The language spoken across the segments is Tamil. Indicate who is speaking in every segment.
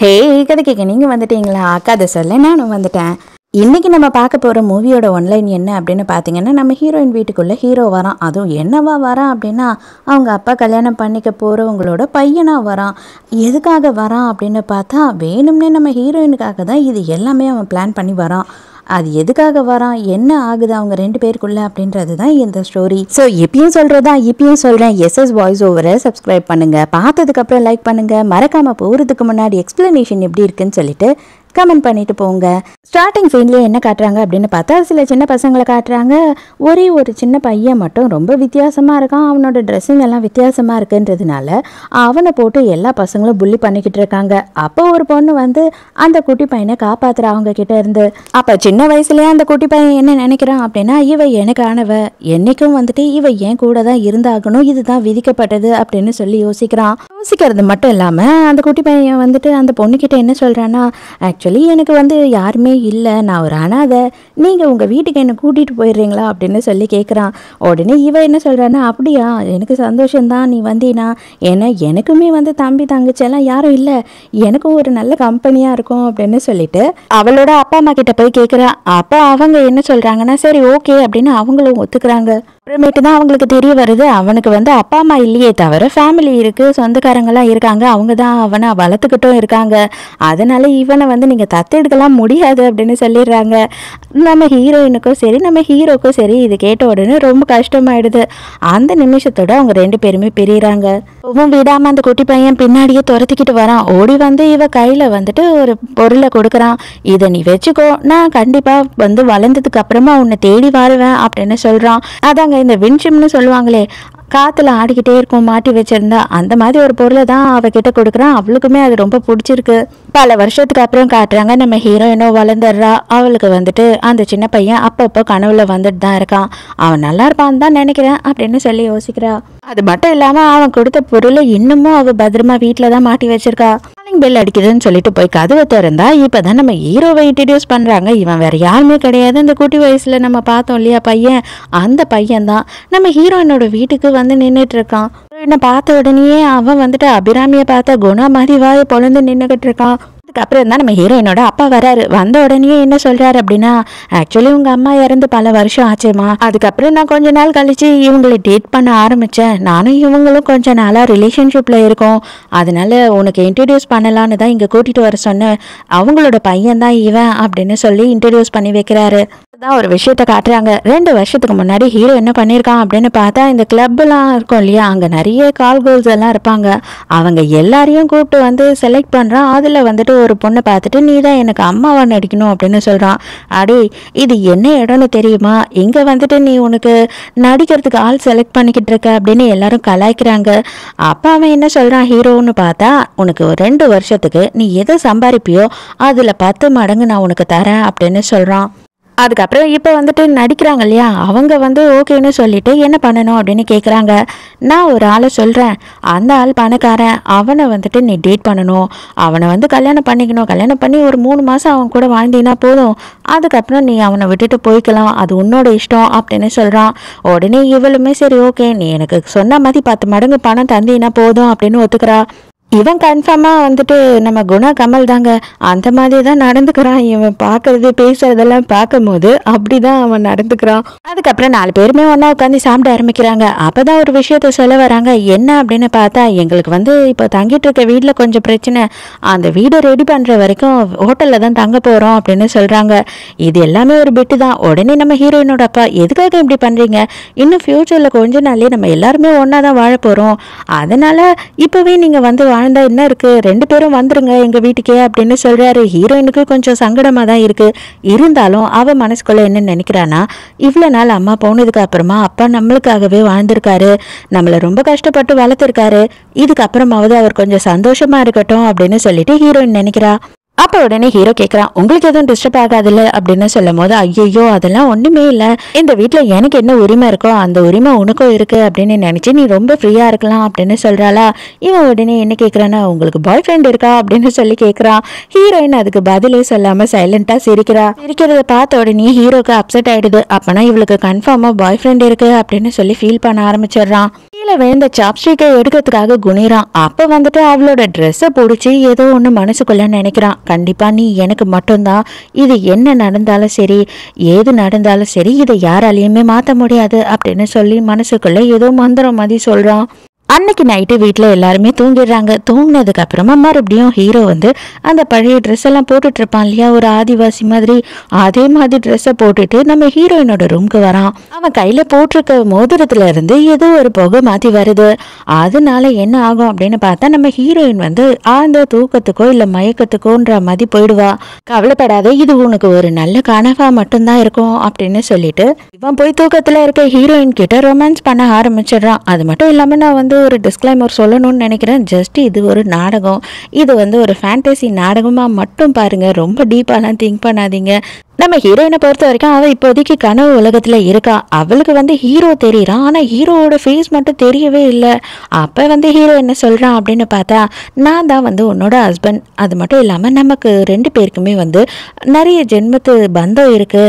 Speaker 1: ஹே கதை கேட்க நீங்கள் வந்துட்டீங்களா? கதை சொல்ல நானும் வந்துட்டேன். இன்றைக்கி நம்ம பார்க்க போகிற மூவியோட ஒன்லைன் என்ன அப்படின்னு பார்த்தீங்கன்னா, நம்ம ஹீரோயின் வீட்டுக்குள்ளே ஹீரோ வரான். அதுவும் என்னவா வரான் அப்படின்னா, அவங்க அப்பா கல்யாணம் பண்ணிக்க போகிறவங்களோட பையனாக வரான். எதுக்காக வரான் அப்படின்னு பார்த்தா, வேணும்னே நம்ம ஹீரோயினுக்காக தான் இது எல்லாமே அவன் பிளான் பண்ணி வரான். அது எதுக்காக வரான், என்ன ஆகுது அவங்க ரெண்டு பேருக்குள்ள அப்படின்றது தான் இந்த ஸ்டோரி. ஸோ இப்பயும் சொல்கிறதா இப்பயும் சொல்கிறேன், எஸ்எஸ் வாய்ஸ் ஓவரை சப்ஸ்கிரைப் பண்ணுங்கள், பார்த்ததுக்கப்புறம் லைக் பண்ணுங்கள், மறக்காமல் போகிறதுக்கு முன்னாடி எக்ஸ்ப்ளனேஷன் எப்படி இருக்குன்னு சொல்லிட்டு கமெண்ட் பண்ணிட்டு போங்க. ஸ்டார்டிங் சீன்லேயே என்ன காட்டுறாங்க அப்படின்னு பார்த்தா, சில சின்ன பசங்களை காட்டுறாங்க. ஒரே ஒரு சின்ன பையன் மட்டும் ரொம்ப வித்தியாசமாக இருக்கான். அவனோட ட்ரெஸ்ஸிங் எல்லாம் வித்தியாசமாக இருக்குன்றதுனால அவனை போட்டு எல்லா பசங்களும் புள்ளி பண்ணிக்கிட்டு இருக்காங்க. அப்போ ஒரு பொண்ணு வந்து அந்த குட்டி பையனை காப்பாற்றுற அவங்க கிட்ட இருந்து. அப்போ சின்ன வயசுலேயே அந்த குட்டி பையன் என்ன நினைக்கிறான் அப்படின்னா, இவ எனக்கானவ, என்னைக்கும் வந்துட்டு இவ என் கூட தான் இருந்தாகணும், இதுதான் விதிக்கப்பட்டது அப்படின்னு சொல்லி யோசிக்கிறான். யோசிக்கிறது மட்டும் இல்லாமல் அந்த குட்டி பையன் வந்துட்டு அந்த பொண்ணுக்கிட்ட என்ன சொல்கிறான்னா, ஆக்சுவலி எனக்கு வந்து யாருமே இல்லை, நான் ஒரு அனாதை, நீங்கள் உங்கள் வீட்டுக்கு என்னை கூட்டிகிட்டு போயிடுறீங்களா அப்படின்னு சொல்லி கேட்குறான். உடனே இவன் என்ன சொல்கிறான்னா, அப்படியா, எனக்கு சந்தோஷம்தான் நீ வந்தீனா, ஏன்னா எனக்குமே வந்து தம்பி தங்கச்சியெல்லாம் யாரும் இல்லை, எனக்கும் ஒரு நல்ல கம்பெனியாக இருக்கும் அப்படின்னு சொல்லிட்டு அவளோட அப்பா அம்மா கிட்ட போய் கேட்குறா. அப்போ அவங்க என்ன சொல்கிறாங்கன்னா, சரி ஓகே அப்படின்னு அவங்களும் ஒத்துக்கிறாங்க. அப்புறமேட்டு தான் அவங்களுக்கு தெரிய வருது, அவனுக்கு வந்து அப்பா அம்மா இல்லையே தவிர ஃபேமிலி இருக்குது, சொந்தக்காரங்களாம் இருக்காங்க, அவங்க தான் அவனை வளர்த்துக்கிட்டும் இருக்காங்க, அதனால இவனை வந்து நீங்கள் தத்தெடுக்கலாம் முடியாது அப்படின்னு சொல்லிடுறாங்க. நம்ம ஹீரோயினுக்கும் சரி நம்ம ஹீரோக்கும் சரி இது கேட்ட உடனே ரொம்ப கஷ்டமாயிடுது. அந்த நிமிஷத்தோட அவங்க ரெண்டு பேருமே பிரிகிறாங்க. ஒவ்வொரு விடாமல் அந்த குட்டி பையன் பின்னாடியே துரத்திக்கிட்டு வரான். ஓடி வந்து இவ கையில் வந்துட்டு ஒரு பொருளை கொடுக்குறான். இதை நீ வச்சுக்கோ, நான் கண்டிப்பாக வந்து வளர்ந்ததுக்கு அப்புறமா உன்னை தேடி வருவேன் அப்படின்னு சொல்கிறான். அதாங்க இந்த வின்ஷிம்னு சொல்லுவாங்களே, காற்றுல ஆடிக்கிட்டே இருக்கும் மாட்டி வச்சிருந்தா, அந்த மாதிரி ஒரு பொருளை தான் அவகிட்ட கொடுக்குறான். அவளுக்குமே அது ரொம்ப பிடிச்சிருக்கு. பல வருஷத்துக்கு அப்புறம் காட்டுறாங்க, நம்ம ஹீரோயினோ வளர்ந்துடுறா. அவளுக்கு வந்துட்டு அந்த சின்ன பையன் அப்பப்போ கனவுல வந்துட்டு தான் இருக்கான். அவன் நல்லா இருப்பான்னு தான் நினைக்கிறேன் அப்படின்னு சொல்லி யோசிக்கிறா. அது மட்டும் இல்லாமல் அவன் கொடுத்த பொருளை இன்னமும் அவள் பத்திரமா வீட்டில் தான் மாட்டி வச்சிருக்கா. காலிங் பெல் அடிக்குதுன்னு சொல்லிட்டு போய் கதவை திறந்தா இப்போதான் நம்ம ஹீரோவை இன்ட்ரடியூஸ் பண்ணுறாங்க. இவன் வேற யாருமே கிடையாது, இந்த குட்டி வயசுல நம்ம பார்த்தோம் இல்லையா பையன், அந்த பையன் தான் நம்ம ஹீரோயினோட வீட்டுக்கு வந்து நின்றுட்டு இருக்கான். ஹீரோயினை பார்த்த உடனேயே அவன் வந்துட்டு அபிராமியை பார்த்த குணா மாதிரி வாயை பொழுந்து நின்றுக்கிட்டு இருக்கான். அதுக்கப்புறம் தான் நம்ம ஹீரோயினோட அப்பா வராரு. வந்த உடனே என்ன சொல்றாரு அப்படின்னா, ஆக்சுவலி உங்க அம்மா இறந்து பல வருஷம் ஆச்சுமா, அதுக்கப்புறம் நான் கொஞ்ச நாள் கழிச்சு இவங்களை டேட் பண்ண ஆரம்பிச்சேன், நானும் இவங்களும் கொஞ்ச நாளா ரிலேஷன்ஷிப்ல இருக்கோம், அதனால உனக்கு இன்ட்ரடியூஸ் பண்ணலான்னு தான் இங்க கூட்டிட்டு வர சொன்னேன், அவங்களோட பையன் தான் இவன் அப்படின்னு சொல்லி இன்ட்ரடியூஸ் பண்ணி வைக்கிறாரு. தான் ஒரு விஷயத்த காட்டுறாங்க. 2 வருஷத்துக்கு முன்னாடி ஹீரோ என்ன பண்ணியிருக்கான் அப்படின்னு பார்த்தா, இந்த கிளப்லாம் இருக்கும் இல்லையா, அங்கே நிறைய கால் கேர்ள்ஸ் எல்லாம் இருப்பாங்க, அவங்க எல்லாரையும் கூப்பிட்டு வந்து செலக்ட் பண்ணுறான். அதில் வந்துட்டு ஒரு பொண்ணை பார்த்துட்டு, நீ தான் எனக்கு அம்மாவை நடிக்கணும் அப்படின்னு சொல்கிறான். அடே இது என்ன இடம்னு தெரியுமா, இங்கே வந்துட்டு நீ உனக்கு நடிக்கிறதுக்கு ஆள் செலக்ட் பண்ணிக்கிட்டு இருக்க அப்படின்னு எல்லாரும் கலாய்க்கிறாங்க. அப்போ அவன் என்ன சொல்கிறான் ஹீரோன்னு பார்த்தா, உனக்கு 2 வருஷத்துக்கு நீ எதை சம்பாதிப்பியோ அதில் 10 மடங்கு நான் உனக்கு தரேன் அப்படின்னு சொல்கிறான். அதுக்கப்புறம் இப்போ வந்துட்டு நடிக்கிறாங்க இல்லையா, அவங்க வந்து ஓகேன்னு சொல்லிட்டு என்ன பண்ணணும் அப்படின்னு கேட்குறாங்க. நான் ஒரு ஆளை சொல்கிறேன், அந்த ஆள் பணக்காரன், அவனை வந்துட்டு நீ டேட் பண்ணணும், அவனை வந்து கல்யாணம் பண்ணிக்கணும், கல்யாணம் பண்ணி ஒரு 3 மாதம் அவன் கூட வாழ்ந்தீங்கன்னா போதும், அதுக்கப்புறம் நீ அவனை விட்டுட்டு போய்க்கலாம், அது உன்னோட இஷ்டம் அப்படின்னு சொல்கிறான். உடனே இவளுமே சரி ஓகே, நீ எனக்கு சொன்ன மாதிரி 10 மடங்கு பணம் தந்தீங்கன்னா போதும் அப்படின்னு ஒத்துக்கிறா. இவன் கன்ஃபார்மாக வந்துட்டு நம்ம குணா கமல் தாங்க, அந்த மாதிரி தான் நடந்துக்கிறான். இவன் பார்க்கறது பேசுறதெல்லாம் பார்க்கும் போது அப்படி தான் அவன் நடந்துக்கிறான். அதுக்கப்புறம் 4 பேருமே ஒன்றா உட்காந்து சாப்பிட ஆரம்பிக்கிறாங்க. அப்போ தான் ஒரு விஷயத்த சொல்ல வராங்க. என்ன அப்படின்னு பார்த்தா, எங்களுக்கு வந்து இப்போ தங்கிட்டு இருக்க வீட்டில் கொஞ்சம் பிரச்சனை, அந்த வீடை ரெடி பண்ணுற வரைக்கும் ஹோட்டலில் தான் தங்க போகிறோம் அப்படின்னு சொல்கிறாங்க. இது எல்லாமே ஒரு பிட்டு தான். உடனே நம்ம ஹீரோயினோட அப்பா, எதுக்காக இப்படி பண்ணுறீங்க, இன்னும் ஃப்யூச்சரில் கொஞ்ச நாள்லேயே நம்ம எல்லாருமே ஒன்றா தான் வாழ போகிறோம், அதனால் இப்போவே நீங்கள் வந்து வாழ்ந்தா என்ன இருக்கு, 2 பேரும் வந்துருங்க எங்க வீட்டுக்கே அப்படின்னு சொல்றாரு. ஹீரோயினுக்கு கொஞ்சம் சங்கடமா தான் இருக்கு. இருந்தாலும் அவ மனசுக்குள்ள என்ன நினைக்கிறானா, இவ்வளவு நாள் அம்மா போனதுக்கு அப்புறமா அப்பா நம்மளுக்காகவே வாழ்ந்திருக்காரு, நம்மள ரொம்ப கஷ்டப்பட்டு வளர்த்திருக்காரு, இதுக்கப்புறமாவது அவர் கொஞ்சம் சந்தோஷமா இருக்கட்டும் அப்படின்னு சொல்லிட்டு ஹீரோயின் நினைக்கிறா. அப்ப உடனே ஹீரோ கேக்குறான், உங்களுக்கு எதுவும் டிஸ்டர்ப் ஆகாதுல்ல அப்படின்னு சொல்லும் போது, ஐயோ அதெல்லாம் ஒண்ணுமே இல்ல, இந்த வீட்டுல எனக்கு என்ன உரிமை இருக்கோ அந்த உரிமை உனக்கும் இருக்கு அப்படின்னு நினைச்சு நீ ரொம்ப ஃப்ரீயா இருக்கலாம் அப்படின்னு சொல்றாளா. இவன் உடனே என்ன கேக்குறான்னா, உங்களுக்கு பாய் ஃப்ரெண்ட் இருக்கா அப்படின்னு சொல்லி கேக்குறான். ஹீரோயின் அதுக்கு பதிலே சொல்லாம சைலண்டா சிரிக்கிறத பார்த்த உடனே ஹீரோக்கு அப்செட் ஆயிடுது. அப்பனா இவளுக்கு கன்ஃபார்மா பாய் ஃப்ரெண்ட் இருக்கு அப்படின்னு சொல்லி ஃபீல் பண்ண ஆரம்பிச்சிடுறான். கீழே விழுந்த சாப்ஸ்டிக்கை எடுக்கிறதுக்காக குனிறான். அப்ப வந்துட்டு அவளோட ட்ரெஸ்ஸை பிடிச்சி ஏதோ ஒண்ணு மனசுக்குள்ள நினைக்கிறான். கண்டிப்பா நீ எனக்கு மட்டும்தான், இது என்ன நடந்தாலும் சரி ஏது நடந்தாலும் சரி இதை யாராலையுமே மாத்த முடியாது அப்படின்னு சொல்லி மனசுக்குள்ள ஏதோ மந்திரம் மாதிரி சொல்றான். அன்னைக்கு நைட்டு வீட்டில் எல்லாருமே தூங்கிடுறாங்க. தூங்கினதுக்கு அப்புறமா மறுபடியும் ஹீரோ வந்து அந்த பழைய ட்ரெஸ் எல்லாம் போட்டுட்டு இருப்பான் இல்லையா, ஒரு ஆதிவாசி மாதிரி, அதே மாதிரி ட்ரெஸ்ஸை போட்டுட்டு நம்ம ஹீரோயினோட ரூம்க்கு வரான். அவன் கையில போட்டிருக்க மோதிரத்துல இருந்து ஏதோ ஒரு புகை மாத்தி வருது. அதனால என்ன ஆகும் அப்படின்னு பார்த்தா நம்ம ஹீரோயின் வந்து ஆழ்ந்த தூக்கத்துக்கோ இல்ல மயக்கத்துக்கோன்ற மாதிரி போயிடுவா. கவலைப்படாத, இது உனக்கு ஒரு நல்ல கனவா மட்டும்தான் இருக்கும் அப்படின்னு சொல்லிட்டு இவன் போய் தூக்கத்துல இருக்க ஹீரோயின் கிட்ட ரொமான்ஸ் பண்ண ஆரம்பிச்சிடுறான். அது மட்டும் இல்லாம நான் வந்து ஒரு டிஸ்க்ளைமர் சொல்லணும்னு நினைக்கிறேன். ஜஸ்ட் இது ஒரு நாடகம், இது வந்து ஒரு ஃபேண்டசி நாடகமா மட்டும் பாருங்க, ரொம்ப டீப்பாலாம் திங்க் பண்ணாதீங்க. நம்ம ஹீரோயினை பொறுத்த வரைக்கும் அவள் இப்போதைக்கு கனவு உலகத்துல இருக்கா. அவளுக்கு வந்து ஹீரோ தெரியறான், ஆனா ஹீரோவோட ஃபேஸ் மட்டும் தெரியவே இல்லை. அப்ப வந்து ஹீரோ என்ன சொல்றான் அப்படின்னு பார்த்தா, நான் தான் வந்து உன்னோட ஹஸ்பண்ட், அது மட்டும் இல்லாம நமக்கு 2 பேருக்குமே வந்து நிறைய ஜென்மத்து பந்தம் இருக்கு,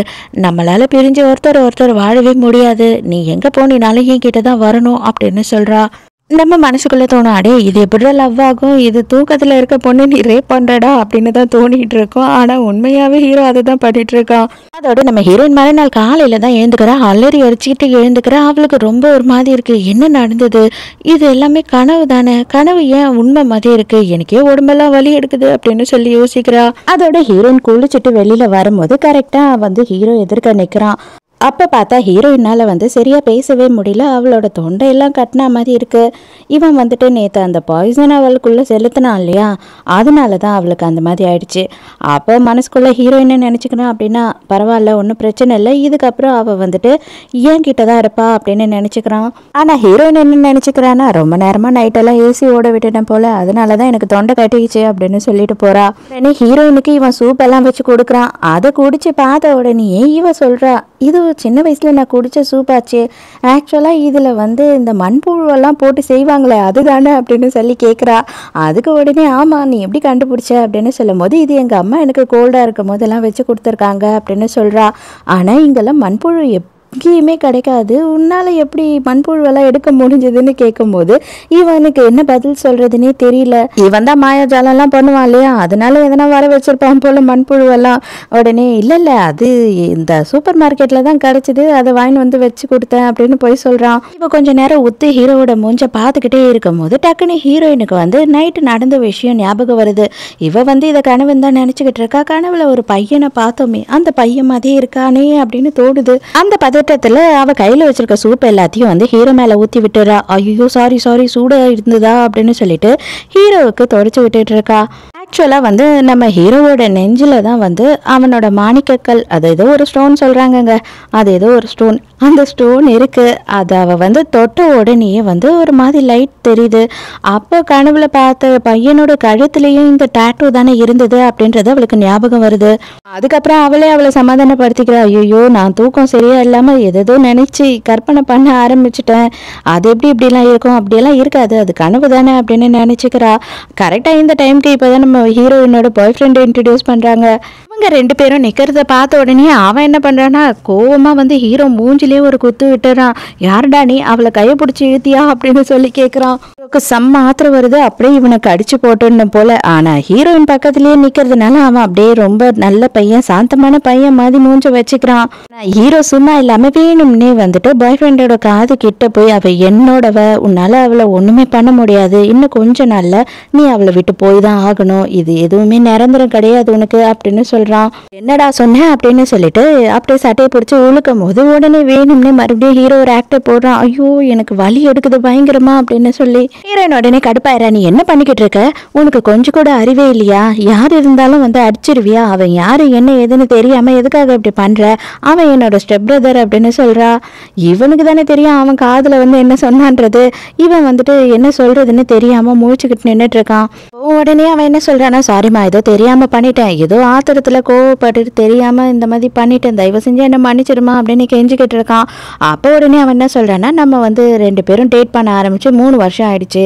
Speaker 1: நம்மளால பிரிஞ்சு ஒருத்தர் வாழவே முடியாது, நீ எங்க போனினாலும் என் கிட்ட தான் வரணும் அப்படின்னு சொல்றா. நம்ம மனசுக்குள்ள தோணும், அடே இது எப்படி லவ் ஆகும், இது தூக்கத்துல இருக்க பொண்ணு நீ ரேப் பண்றடா அப்படின்னு தான் தோணிட்டு இருக்கோம். ஆனா உண்மையாவே ஹீரோ அதை தான் பண்ணிட்டு இருக்கான். அதோட நம்ம ஹீரோயின் மறுநாள் நாள் காலையில தான் எழுந்துக்கிறா, அலறி அடிச்சுக்கிட்டு எழுந்துக்கிறா. அவளுக்கு ரொம்ப ஒரு மாதிரி இருக்கு, என்ன நடந்தது, இது எல்லாமே கனவு தானே, கனவு ஏன் உண்மை மாதிரி இருக்கு, எனக்கே உடம்பெல்லாம் வலி எடுக்குது அப்படின்னு சொல்லி யோசிக்கிறா. அதோட ஹீரோயின் குளிச்சுட்டு வெளியில வரும்போது கரெக்டா வந்து ஹீரோ எதிர்க்க நிக்கிறான். அப்போ பார்த்தா ஹீரோயினால் வந்து சரியாக பேசவே முடியல, அவளோட தொண்டையெல்லாம் கட்டின மாதிரி இருக்கு. இவன் வந்துட்டு நேற்று அந்த பாய்சன் அவளுக்குள்ளே செலுத்தினான் இல்லையா, அதனால தான் அவளுக்கு அந்த மாதிரி ஆயிடுச்சு. அப்போ மனசுக்குள்ளே ஹீரோயினை நினச்சிக்கணும் அப்படின்னா பரவாயில்ல, ஒன்றும் பிரச்சனை இல்லை, இதுக்கப்புறம் அவள் வந்துட்டு ஏன் கிட்ட தான் இருப்பா அப்படின்னு நினச்சிக்கிறான். ஆனால் ஹீரோயின் என்ன நினச்சிக்கிறான்னா, ரொம்ப நேரமாக நைட்டெல்லாம் ஏசி ஓட விட்டுட்டேன் போல், அதனால தான் எனக்கு தொண்டை கட்டிக்கிச்சு அப்படின்னு சொல்லிட்டு போகிறா. உடனே ஹீரோயினுக்கு இவன் சூப்பெல்லாம் வச்சு கொடுக்குறான். அதை குடிச்சு பார்த்த உடனே இவன் சொல்கிறா, இது சின்ன வயசில் நான் குடித்த சூப்பாச்சு, ஆக்சுவலாக இதில் வந்து இந்த மண்புழுவெல்லாம் போட்டு செய்வாங்களே அதுதானே அப்படின்னு சொல்லி கேட்குறா. அதுக்கு உடனே ஆமாம் நீ எப்படி கண்டுபிடிச்ச அப்படின்னு சொல்லும் போது, இது எங்கள் அம்மா எனக்கு கோல்டாக இருக்கும் போதெல்லாம் வச்சு கொடுத்துருக்காங்க அப்படின்னு சொல்கிறா. ஆனால் இங்கெல்லாம் மண்புழு எங்கேயுமே கிடைக்காது, உன்னால் எப்படி மண்புழுவெல்லாம் எடுக்க முடிஞ்சதுன்னு கேட்கும்போது இவனுக்கு என்ன பதில் சொல்கிறதுனே தெரியல. இவன் தான் மாயாஜாலம்லாம் பண்ணுவான் இல்லையா, அதனால எதனா வர வச்சிருப்பான் போல் மண்புழுவெல்லாம். உடனே இல்லை அது இந்த சூப்பர் மார்க்கெட்டில் தான் கிடச்சிது, அதை வாங்கி வந்து வச்சு கொடுத்தேன் அப்படின்னு போய் சொல்கிறான். இப்போ கொஞ்சம் நேரம் ஒத்து ஹீரோவோட மூஞ்சை பார்த்துக்கிட்டே இருக்கும் போது டக்குன்னு ஹீரோயினுக்கு வந்து நைட்டு நடந்த விஷயம் ஞாபகம் வருது. இவ வந்து இதை கனவுன்னு தான் நினச்சிக்கிட்டு இருக்கா. கனவுல ஒரு பையனை பார்த்தோமே, அந்த பையன் மாதிரியே இருக்கானே அப்படின்னு தோடுது. அந்த பதட்டத்துல அவ கையில வச்சிருக்க சூப் எல்லாத்தையும் வந்து ஹீரோ மேல ஊத்தி விட்டுறா. ஐயோ சாரி சூடா இருந்ததா அப்படின்னு சொல்லிட்டு ஹீரோவுக்கு தொடச்சு விட்டுட்டு இருக்கா. ஆக்சுவலா வந்து நம்ம ஹீரோவோட நெஞ்சில தான் வந்து அவனோட மாணிக்கக்கல், அது ஏதோ ஒரு ஸ்டோன் சொல்றாங்கங்க, அது ஏதோ ஒரு ஸ்டோன், அந்த ஸ்டோன் இருக்கு. அதை அவ வந்து தொட்ட உடனே வந்து ஒரு மாதிரி லைட் தெரியுது. அப்போ கனவுல பார்த்த பையனோட கழுத்துலயும் இந்த டாட்டூ தானே இருந்தது அப்படின்றது அவளுக்கு ஞாபகம் வருது. அதுக்கப்புறம் அவளை சமாதானப்படுத்திக்கிறா. ஐயோ நான் தூக்கம் சரியா இல்லாம எதோ நினைச்சு கற்பனை பண்ண ஆரம்பிச்சுட்டேன், அது எப்படி இப்படிலாம் இருக்கும், அப்படியெல்லாம் இருக்காது, அது கனவு தானே அப்படின்னு நினைச்சுக்கிறா. கரெக்டா இந்த டைமுக்கு இப்போதான் நம்ம ஹீரோயினோட பாய் ஃப்ரெண்டை இன்ட்ரடியூஸ் பண்றாங்க. இவங்க 2 பேரும் நிக்கிறத பார்த்த உடனே அவன் என்ன பண்றான்னா கோவமா வந்து ஹீரோ மூஞ்சிலே ஒரு குத்து விட்டுறான். யாருடா நீ, அவளை கையை பிடிச்சி இழுத்தியா அப்படின்னு சொல்லி கேட்குறான். செம்ம ஆத்திரம் வருது, அப்படியே இவனுக்கு அடிச்சு போட்டுன்னு போல. ஆனா ஹீரோயின் பக்கத்துலயே நிக்கிறதுனால அவன் அப்படியே ரொம்ப நல்ல பையன், சாந்தமான பையன் மாதிரி மூஞ்ச வச்சுக்கிறான். ஹீரோ சும்மா இல்லாம வேணும்னே வந்துட்டு பாய் ஃப்ரெண்டோட காது கிட்ட போய் அவ என்னோடவ, உன்னால அவளை ஒண்ணுமே பண்ண முடியாது, இன்னும் கொஞ்ச நாள்ல நீ அவளை விட்டு போய் தான் ஆகணும், இது எதுவுமே நிரந்தரம் கிடையாது உனக்கு அப்படின்னு சொல்ல சொல்றான். என்னடா சொன்ன அப்படின்னு சொல்லிட்டு அப்படியே சட்டையை பிடிச்சி உழுக்கும் போது உடனே வேணும்னே மறுபடியும் ஹீரோ ஒரு ஆக்டர் போடுறான். ஐயோ எனக்கு வலி எடுக்குது பயங்கரமா அப்படின்னு சொல்லி ஹீரோயின் உடனே கடுப்பாயிரா. நீ என்ன பண்ணிக்கிட்டு இருக்க? உனக்கு கொஞ்சம் கூட அறிவே இல்லையா? யார் இருந்தாலும் வந்து அடிச்சிருவியா? அவன் யாரு என்ன ஏதுன்னு தெரியாம எதுக்காக இப்படி பண்ற? அவன் என்னோட ஸ்டெப் பிரதர் அப்படின்னு சொல்றா. இவனுக்கு தானே தெரியும் அவன் காதுல வந்து என்ன சொன்னான்றது. இவன் வந்துட்டு என்ன சொல்றதுன்னு தெரியாம முழிச்சுக்கிட்டு நின்றுட்டு இருக்கான். உடனே அவன் என்ன சொல்றான்னா, சாரிம்மா ஏதோ தெரியாம பண்ணிட்டேன், ஏதோ ஆத்திரத்துல கோவப்பட்டு தெரியாம இந்த மாதிரி பண்ணிட்டேன், தயவு செஞ்சு என்ன மன்னிச்சிருமா அப்படின்னு கெஞ்சிக்கிட்டு இருக்கான். அப்போ உடனே அவன் என்ன சொல்றான்னா, நம்ம வந்து 2 பேரும் டேட் பண்ண ஆரம்பிச்சு 3 வருஷம் ஆயிடுச்சு.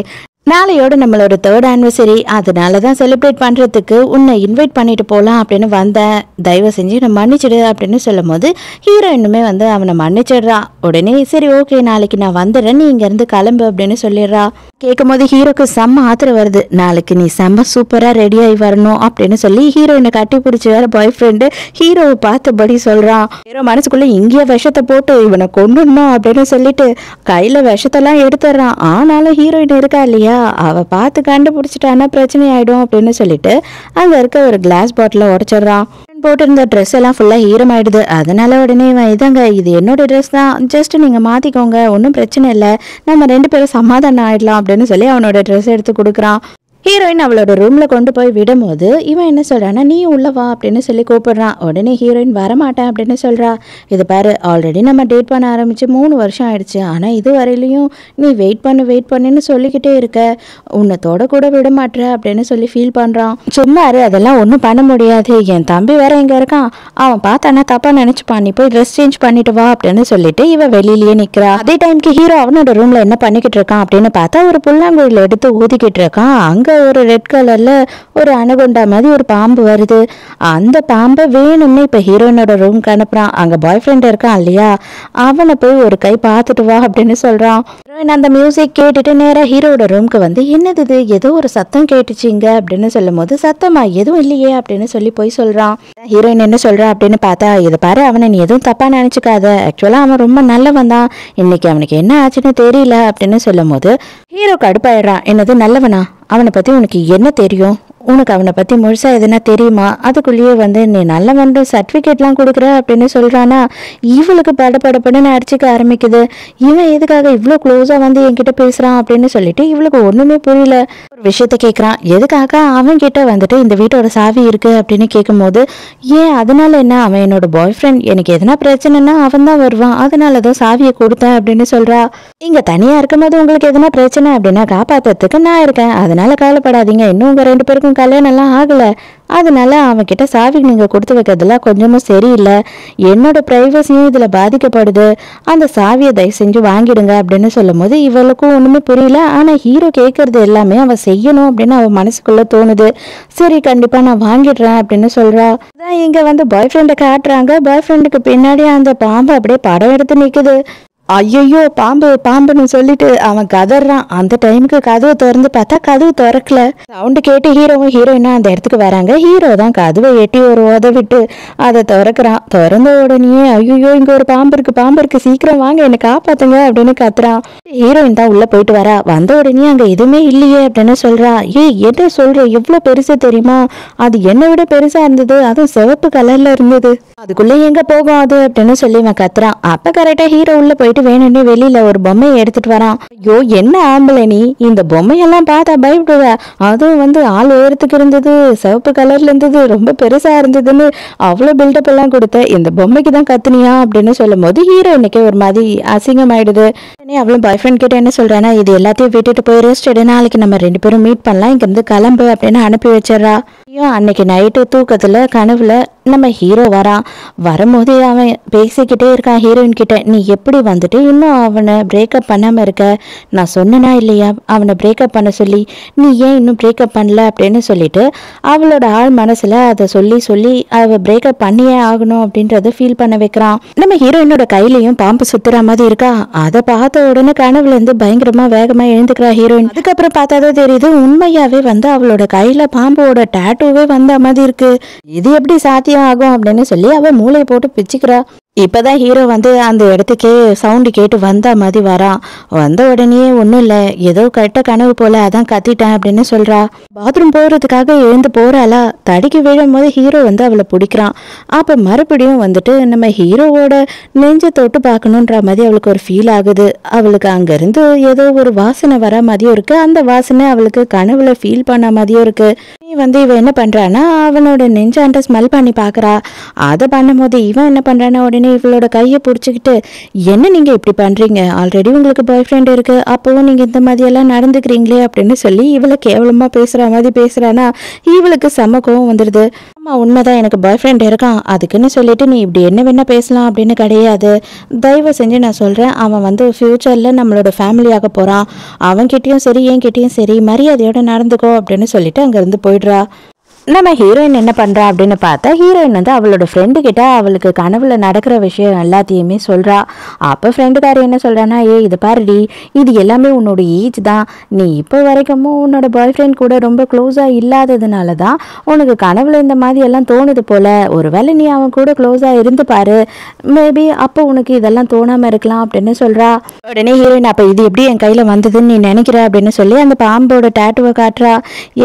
Speaker 1: நாளையோட நம்மளோட 3rd ஆனிவர்சரி, அதனால தான் செலிப்ரேட் பண்ணுறதுக்கு உன்னை இன்வைட் பண்ணிட்டு போகலாம் அப்படின்னு வந்தேன், தயவு செஞ்சு நான் மன்னிச்சிடு அப்படின்னு சொல்லும் போது ஹீரோயினுமே வந்து அவனை மன்னிச்சிடுறா. உடனே சரி ஓகே நாளைக்கு நான் வந்துடுறேன், நீ இங்கேருந்து கிளம்பு அப்படின்னு சொல்லிடுறா. கேட்கும் போது ஹீரோக்கு செம்ம ஆத்திரம் வருது. நாளைக்கு நீ செம்ம சூப்பராக ரெடியாகி வரணும் அப்படின்னு சொல்லி ஹீரோயினை கட்டி பிடிச்சி வேற பாய் ஃப்ரெண்டு ஹீரோவை பார்த்தபடி சொல்கிறான். ஹீரோ மனசுக்குள்ளே இங்கேயே விஷத்தை போட்டு இவனை கொண்டுடணும் அப்படின்னு சொல்லிட்டு கையில் விஷத்தெல்லாம் எடுத்துடுறான். ஆனாலும் ஹீரோயின் இருக்கா இல்லையா, அவ பார்த்து கண்டுபிடிச்சிட்டானா பிரச்சனை ஆயிடும் அப்படின்னு சொல்லிட்டு அங்க இருக்க ஒரு கிளாஸ் பாட்டில உடைச்சிடுறான். போட்டிருந்த ட்ரெஸ் எல்லாம் ஃபுல்லா ஈரமாயிடுது. அதனால உடனே இவன் இதாங்க இது என்னோட ட்ரெஸ் தான், ஜஸ்ட் நீங்க மாத்திக்கோங்க, ஒன்றும் பிரச்சனை இல்லை, நம்ம 2 பேரும் சமாதானம் ஆயிடலாம் அப்படின்னு சொல்லி அவனோட ட்ரெஸ் எடுத்து கொடுக்குறான். ஹீரோயின் அவளோட ரூம்ல கொண்டு போய் விடும்போது இவன் என்ன சொல்றான்னா, நீ உள்ள வா அப்படின்னு சொல்லி கூப்பிடுறான். உடனே ஹீரோயின் வரமாட்டேன் அப்படின்னு சொல்றா. இது பாரு, ஆல்ரெடி நம்ம டேட் பண்ண ஆரம்பிச்சு 3 வருஷம் ஆயிடுச்சு, ஆனா இது வரையிலையும் நீ வெயிட் பண்ணுன்னு சொல்லிக்கிட்டே இருக்க, உன்னை தொட கூட விட மாட்டேற அப்படின்னு சொல்லி ஃபீல் பண்றான். சும்மா அதெல்லாம் ஒன்றும் பண்ண முடியாது, என் தம்பி வேற எங்க இருக்கான், அவன் பார்த்தானா தப்பா நினைச்சுப்பான், நீ போய் ட்ரெஸ் சேஞ்ச் பண்ணிட்டு வா அப்படின்னு சொல்லிட்டு இவ வெளியிலேயே நிக்கிறா. அதே டைம்க்கு ஹீரோ அவனோட ரூம்ல என்ன பண்ணிக்கிட்டு இருக்கான் அப்படின்னு பார்த்தா ஒரு புல்லாங்குழல எடுத்து ஊதிக்கிட்டு இருக்கான். அங்க ஒரு ரெட் கலர்ல ஒரு அனகொண்டா மாதிரி ஒரு பாம்பு வருது. அந்த பாம்பை வேணும்னு இப்ப ஹீரோயினோட ரூம்க்கு அனுப்புறான். அங்க பாய் ஃப்ரெண்ட் இருக்கான் இல்லையா, அவனை போய் ஒரு கை பார்த்துட்டு வா அப்படின்னு சொல்றான். ஹீரோயின் அந்த மியூசிக் கேட்டுட்டு நேரா ஹீரோட ரூம்க்கு வந்து என்னது இது, ஏதோ ஒரு சத்தம் கேட்டுச்சிங்க அப்படின்னு சொல்லும் போது சத்தமா எதுவும் இல்லையே அப்படின்னு சொல்லி போய் சொல்றான். ஹீரோயின் என்ன சொல்றா அப்படின்னு பார்த்தா, இதை பாரு அவனை நீ எதுவும் தப்பா நினைச்சுக்காத, ஆக்சுவலா அவன் ரொம்ப நல்லவன் தான், இன்னைக்கு அவனுக்கு என்ன ஆச்சுன்னு தெரியல அப்படின்னு சொல்லும் போது ஹீரோ கடுப்பாயிடுறான். என்னது நல்லவனா, அவனை பத்தி உனக்கு என்ன தெரியும், உனக்கு அவனை பத்தி முழுசா எதுனா தெரியுமா, அதுக்குள்ளேயே வந்து நீ நல்லவன் சர்டிஃபிகேட்லாம் கொடுக்குற அப்படின்னு சொல்றானா. இவளுக்கு படப்படப்படன்னு அடிச்சுக்க ஆரம்பிக்குது. இவன் எதுக்காக இவ்வளோ க்ளோஸா வந்து என்கிட்ட பேசுறான் அப்படின்னு சொல்லிட்டு இவளுக்கு ஒண்ணுமே புரியல. ஒரு விஷயத்த கேட்கறான், எதுக்காக அவன் கிட்ட வந்துட்டு இந்த வீட்டோட சாவி இருக்கு அப்படின்னு கேட்கும் போது, ஏன் அதனால என்ன, அவன் என்னோட பாய் ஃப்ரெண்ட், எனக்கு எதனா பிரச்சனைனா அவன் தான் வருவான், அதனாலதான் சாவியை கொடுத்தேன் அப்படின்னு சொல்றா. இங்க தனியா இருக்கும்போது உங்களுக்கு எதனா பிரச்சனை அப்படின்னா காப்பாத்துறதுக்கு நான் இருக்கேன், அதனால கவலைப்படாதீங்க, இன்னும் உங்க 2 பேருக்கும் கல்யாணம் எல்லாம் ஆகல, அதனால அவன்கிட்ட சாவி நீங்க கொடுத்து வைக்கிறதுல கொஞ்சமும் சரியில்லை, என்னோட பிரைவசியும் இதுல பாதிக்கப்படுது, அந்த சாவியை தயவு செஞ்சு வாங்கிடுங்க அப்படின்னு சொல்லும் போது இவளுக்கும் ஒண்ணுமே புரியல. ஆனா ஹீரோ கேட்கறது எல்லாமே அவன் செய்யணும் அப்படின்னு அவன் மனசுக்குள்ள தோணுது. சரி கண்டிப்பா நான் வாங்கிடுறேன் அப்படின்னு சொல்றா. அதான் இங்க வந்து பாய் ஃப்ரெண்டை காட்டுறாங்க. பாய் ஃப்ரெண்டுக்கு பின்னாடி அந்த பாம்பு அப்படியே படம் எடுத்து நிக்குது. ஐயோ பாம்பு பாம்புன்னு சொல்லிட்டு அவன் கதறான். அந்த டைமுக்கு கதவை திறந்து பார்த்தா கதவு திறக்கல. சவுண்டு கேட்டு ஹீரோவும் ஹீரோயினும் அந்த இடத்துக்கு வராங்க. ஹீரோ தான் கதவை எட்டி ஒரு உதவிட்டு அதை திறக்கிறான். திறந்த உடனே ஐயோ இங்க ஒரு பாம்பு இருக்கு, சீக்கிரம் வாங்க என்னை காப்பாத்துங்க அப்படின்னு கத்துறான். ஹீரோயின் தான் உள்ள போயிட்டு வரா. வந்த உடனே அங்க எதுவுமே இல்லையே அப்படின்னு சொல்றா. என்ன சொல்ற, எவ்வளவு பெருசு தெரியுமா, அது என்னை விட பெருசா இருந்தது, அதுவும் சிவப்பு கலர்ல இருந்தது, அதுக்குள்ள எங்க போகும் அது அப்படின்னு சொல்லி அவன் கத்துறான். அப்ப கரெக்டா ஹீரோ உள்ள போயிட்டு வேணும்னே வெளியில ஒரு பொம்மையை எடுத்துட்டு வரான். ஐயோ என்ன ஆம்பளை நீ, இந்த பொம்மையெல்லாம் பார்த்தா பயப்படுவ, அதுவும் வந்து ஆள் உயரத்துக்கு இருந்தது, சிவப்பு கலர்ல இருந்தது, ரொம்ப பெருசா இருந்ததுன்னு அவ்வளவு பில்டப் எல்லாம் கொடுத்த, இந்த பொம்மைக்கு தான் கத்துனியா அப்படின்னு சொல்லும் போது ஹீரோயினுக்கே ஒரு மாதிரி அசிங்கமாயிடுது. அவளும் பாய் ஃப்ரெண்ட் கிட்ட என்ன சொல்றானா, இது எல்லாத்தையும் விட்டுட்டு போய் ரெஸ்ட் எடு, நாளைக்கு நம்ம 2 பேரும் மீட் பண்ணலாம், இங்க இருந்து கிளம்பு அப்படின்னு அனுப்பி வச்சிடறா. ஐயோ அன்னைக்கு நைட்டு தூக்கத்துல கனவுல நம்ம ஹீரோ வரான். வரும்போது அவன் பேசிக்கிட்டே இருக்கான் ஹீரோயின் கிட்ட, நீ எப்படி வந்துட்டு இன்னும் அவனை பிரேக்கப் பண்ணாம இருக்க, நான் சொன்னனா இல்லையா அவனை பிரேக்கப் பண்ண சொல்லி, நீ ஏன் இன்னும் பிரேக்கப் பண்ணல அப்படின்னு சொல்லிட்டு அவளோட ஆள் மனசுல அதை சொல்லி அவ பிரேக்கப் பண்ணியே ஆகணும் அப்படின்றத ஃபீல் பண்ண வைக்கிறான். நம்ம ஹீரோயினோட கையிலையும் பாம்பு சுத்துற மாதிரி இருக்கா. அதை பார்த்த உடனே கனவுல இருந்து பயங்கரமா வேகமா எழுந்துக்கிறா ஹீரோயின். அதுக்கப்புறம் பார்த்தாதான் தெரியுது உண்மையாவே வந்து அவளோட கையில பாம்போட டேட்டூவே வந்த மாதிரி இருக்கு. இது எப்படி சாத்தியம் ஆகும் அப்படின்னு சொல்லி அவ மூளையை போட்டு பிச்சுக்கிறா. இப்பதான் ஹீரோ வந்து அந்த இடத்துக்கே சவுண்டு கேட்டு வந்த மாதிரி வரான். வந்த உடனே ஒன்றும் இல்லை, ஏதோ கெட்ட கனவு போல, அதான் கத்திட்டேன் அப்படின்னு சொல்றா. பாத்ரூம் போறதுக்காக எழுந்து போறாளா, தடிக்கு விழும் போது ஹீரோ வந்து அவளை பிடிக்கிறான். அப்ப மறுபடியும் வந்துட்டு நம்ம ஹீரோவோட நெஞ்சை தொட்டு பார்க்கணுன்ற மாதிரி அவளுக்கு ஒரு ஃபீல் ஆகுது. அவளுக்கு அங்கிருந்து ஏதோ ஒரு வாசனை வர மாதிரியும் இருக்கு. அந்த வாசனை அவளுக்கு கனவுல ஃபீல் பண்ண மாதிரியும் இருக்கு. நீ வந்து இவன் என்ன பண்றான்னா அவனோட நெஞ்சாண்ட ஸ்மெல் பண்ணி பாக்குறா. அதை பண்ணும்போது இவன் என்ன பண்றான்னா உடனே இவளோட கையை பிடிச்சிக்கிட்டு, என்ன நீங்க இப்படி பண்றீங்க, ஆல்ரெடி உங்களுக்கு பாய் ஃப்ரெண்ட் இருக்கு, அப்பவும் நீங்க இந்த மாதிரி எல்லாம் நடந்துக்கிறீங்களே அப்படின்னு சொல்லி இவளை கேவலமா பேசுற மாதிரி பேசுறானா இவளுக்கு செம கோவம் வந்துடுது. ஆமா உண்மைதான், எனக்கு பாய் ஃப்ரெண்ட் இருக்கான், அதுக்குன்னு சொல்லிட்டு நீ இப்படி என்ன வேணா பேசலாம் அப்படின்னு கிடையாது. தயவு செஞ்சு நான் சொல்றேன், அவன் வந்து ஃபியூச்சர்ல நம்மளோட ஃபேமிலியாக போறான், அவன்கிட்டயும் சரி என்கிட்டயும் சரி மரியாதையோட நடந்துக்கோ அப்படின்னு சொல்லிட்டு அங்கிருந்து போயிடுறா. நம்ம ஹீரோயின் என்ன பண்றா அப்படின்னு பார்த்தா ஹீரோயின் வந்து அவளோட ஃப்ரெண்டு கிட்ட அவளுக்கு கனவுல நடக்கிற விஷயம் எல்லாத்தையுமே சொல்றா. அப்போ ஃப்ரெண்டுக்காரர் என்ன சொல்றான்னா, இது பாருடி, இது எல்லாமே உன்னோட ஏஜ் தான், நீ இப்போ வரைக்கும் உன்னோட பாய் ஃப்ரெண்ட் கூட ரொம்ப க்ளோஸா இல்லாததுனால தான் உனக்கு கனவுல இந்த மாதிரி எல்லாம் தோணுது போல, ஒருவேளை நீ அவன் கூட க்ளோஸா இருந்து பாரு, மேபி அப்போ உனக்கு இதெல்லாம் தோணாம இருக்கலாம் அப்படின்னு சொல்றா. உடனே ஹீரோயின், அப்ப இது எப்படி என் கையில வந்ததுன்னு நீ நினைக்கிற அப்படின்னு சொல்லி அந்த பாம்போட டேட்டுவை காட்டுறா.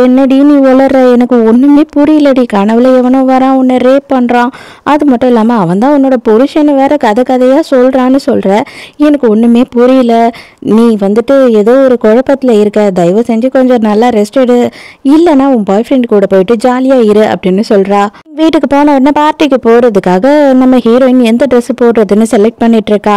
Speaker 1: என்னடி நீ உளர்ற, எனக்கு ஒண்ணு புரியலடி, கனவுல எவனோ வரான், உன்னை ரேப் பண்றான், அது மட்டும் இல்லாம அவன் தான் உன்னோட புருஷன்னு வேற கதையா சொல்றான்னு சொல்ற, எனக்கு ஒண்ணுமே புரியல, நீ வந்துட்டு ஏதோ ஒரு குழப்பத்துல இருக்க, தயவு செஞ்சு கொஞ்சம் நல்லா ரெஸ்ட் எடு, இல்லைன்னா உன் பாய் ஃப்ரெண்ட் கூட போயிட்டு ஜாலியா இரு அப்படின்னு சொல்றா. வீட்டுக்கு போன உடனே பார்ட்டிக்கு போறதுக்காக நம்ம ஹீரோயின் எந்த ட்ரெஸ் போடுறதுன்னு செலக்ட் பண்ணிட்டு இருக்கா.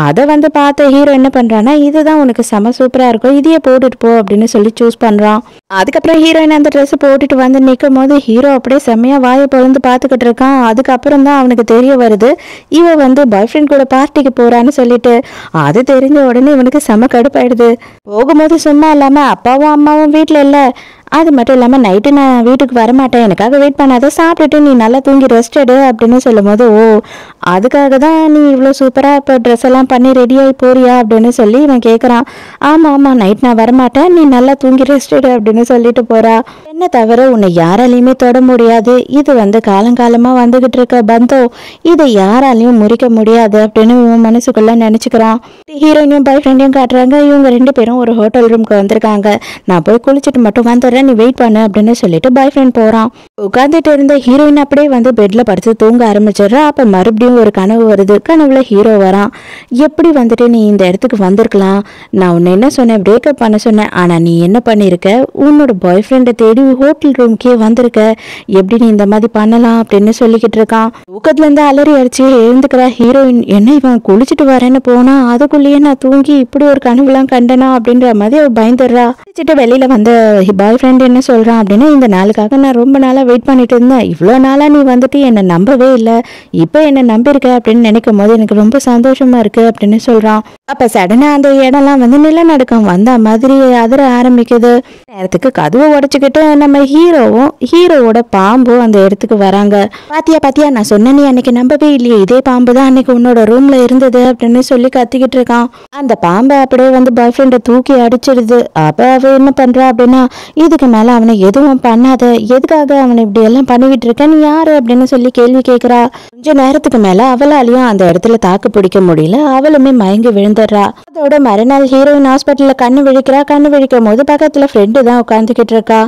Speaker 1: அதை வந்து பார்த்த ஹீரோ என்ன பண்றான்னா, இதுதான் உனக்கு செம சூப்பரா இருக்கும், இதையே போட்டுட்டு போ அப்படின்னு சொல்லி சூஸ் பண்றான். அதுக்கப்புறம் ஹீரோயின் அந்த ட்ரெஸ் போட்டுட்டு வந்து நிற்கும் போது ஹீரோ அப்படியே செம்மையா வாயை பொழந்து பார்த்துக்கிட்டு இருக்கான். அதுக்கப்புறம் தான் அவனுக்கு தெரிய வருது இவ வந்து பாய் ஃப்ரெண்ட் கூட பார்ட்டிக்கு போறான்னு சொல்லிட்டு. அது தெரிஞ்ச உடனே இவனுக்கு செம கடுப்பாயிடுது. போகும்போது சும்மா இல்லாம அப்பாவும் அம்மாவும் வீட்டுல இல்ல, அது மட்டும் இல்லாமல் நைட்டு நான் வீட்டுக்கு வரமாட்டேன், எனக்காக வெயிட் பண்ணாத, சாப்பிட்டுட்டு நீ நல்லா தூங்கி ரெஸ்ட் எடு அப்படின்னு சொல்லும் போது, ஓ அதுக்காக தான் நீ இவ்வளோ சூப்பராக இப்போ ட்ரெஸ் எல்லாம் பண்ணி ரெடியாகி போறியா அப்படின்னு சொல்லி இவன் கேட்குறான். ஆமாம் ஆமாம், நைட் நான் வரமாட்டேன், நீ நல்லா தூங்கி ரெஸ்ட் எடு அப்படின்னு சொல்லிட்டு போறா. என்ன தவிர உன்னை யாராலையுமே தொட முடியாது, இது வந்து காலங்காலமாக வந்துகிட்டு இருக்க பந்தம், இதை யாராலையும் முறிக்க முடியாது அப்படின்னு இவன் மனசுக்குள்ள நினச்சிக்கிறான். ஹீரோயினையும் பாய் ஃப்ரெண்டையும் காட்டுறாங்க. இவங்க ரெண்டு பேரும் ஒரு ஹோட்டல் ரூம்க்கு வந்திருக்காங்க. நான் போய் குளிச்சுட்டு மட்டும் வந்துடுறேன், நீ வெயிட் பண்ணு அப்படின்னு சொல்லிட்டு பாய் ஃப்ரெண்ட் போறான். உட்காந்துட்டு இருந்த ஹீரோயின் அப்படியே வந்து பெட்ல படுத்து தூங்க ஆரம்பிச்சிடுறா. அப்ப மறுபடியும் ஒரு கனவு வருது. கனவுல ஹீரோ வரான். எப்படி வந்துட்டு நீ இந்த இடத்துக்கு வந்திருக்கலாம், நான் உன்னை என்ன சொன்னேன், பிரேக்கப் பண்ண சொன்னேன், ஆனா நீ என்ன பண்ணிருக்க, உன்னோட பாய் ஃப்ரெண்டை தேடி ஹோட்டல் ரூம்க்கே வந்திருக்க, எப்படி நீ இந்த மாதிரி பண்ணலாம் அப்படின்னு சொல்லிக்கிட்டு இருக்கான். தூக்கத்துல இருந்து அலறி அடிச்சு எழுந்துக்கிறா ஹீரோயின். என்ன இவன் குளிச்சுட்டு வரேன்னு போனா அதுக்குள்ளேயே நான் தூங்கி இப்படி ஒரு கனவுலாம் கண்டனா அப்படின்ற மாதிரி அவ பயந்துடுறா. குளிச்சுட்டு வெளியில வந்த பாய் ஃப்ரெண்ட் என்ன சொல்றான் அப்படின்னா, இந்த நாளுக்காக நான் ரொம்ப நாளா வெயிட் பண்ணிட்டு இருந்தேன், இவ்வளோ நாளா நீ வந்துட்டு என்னை நம்பவே இல்லை, இப்போ என்னை நம்பியிருக்க அப்படின்னு நினைக்கும் போது எனக்கு ரொம்ப சந்தோஷமா இருக்கு அப்படின்னு சொல்றான். அப்ப சடனா அந்த இடம்லாம் வந்து நிலநடுக்கம் வந்த மாதிரி அதிர ஆரம்பிக்குது. நேரத்துக்கு கதவை உடைச்சுக்கிட்டு நம்ம ஹீரோவோட பாம்பும் அந்த இடத்துக்கு வராங்க. பாத்தியா நான் சொன்ன, நீ அன்னைக்கு நம்பவே இல்லையே, இதே பாம்பு தான் அன்னைக்கு உன்னோட ரூம்ல இருந்தது அப்படின்னு சொல்லி கத்திக்கிட்டு இருக்கான். அந்த பாம்பை அப்படியே வந்து பாய் ஃப்ரெண்டை தூக்கி அடிச்சிடுது. அப்ப அவ என்ன பண்றா அப்படின்னா, இதுக்கு மேல அவனை எதுவும் பண்ணாத, எதுக்காக அவனை இப்படி எல்லாம் பண்ணிக்கிட்டு இருக்க, நீ யாரு அப்படின்னு சொல்லி கேள்வி கேட்கிறா. கொஞ்ச நேரத்துக்கு மேல அவளாலையும் அந்த இடத்துல தாக்கு பிடிக்க முடியல, அவளுமே மயங்கி விழுந்துடுறா. அதோட மறுநாள் ஹீரோயின் ஹாஸ்பிட்டல்ல கண்ணு விழிக்கிறா. கண்ணு விழிக்கும் போது பக்கத்துல ஃப்ரெண்டு தான் உட்காந்துக்கிட்டு இருக்கா.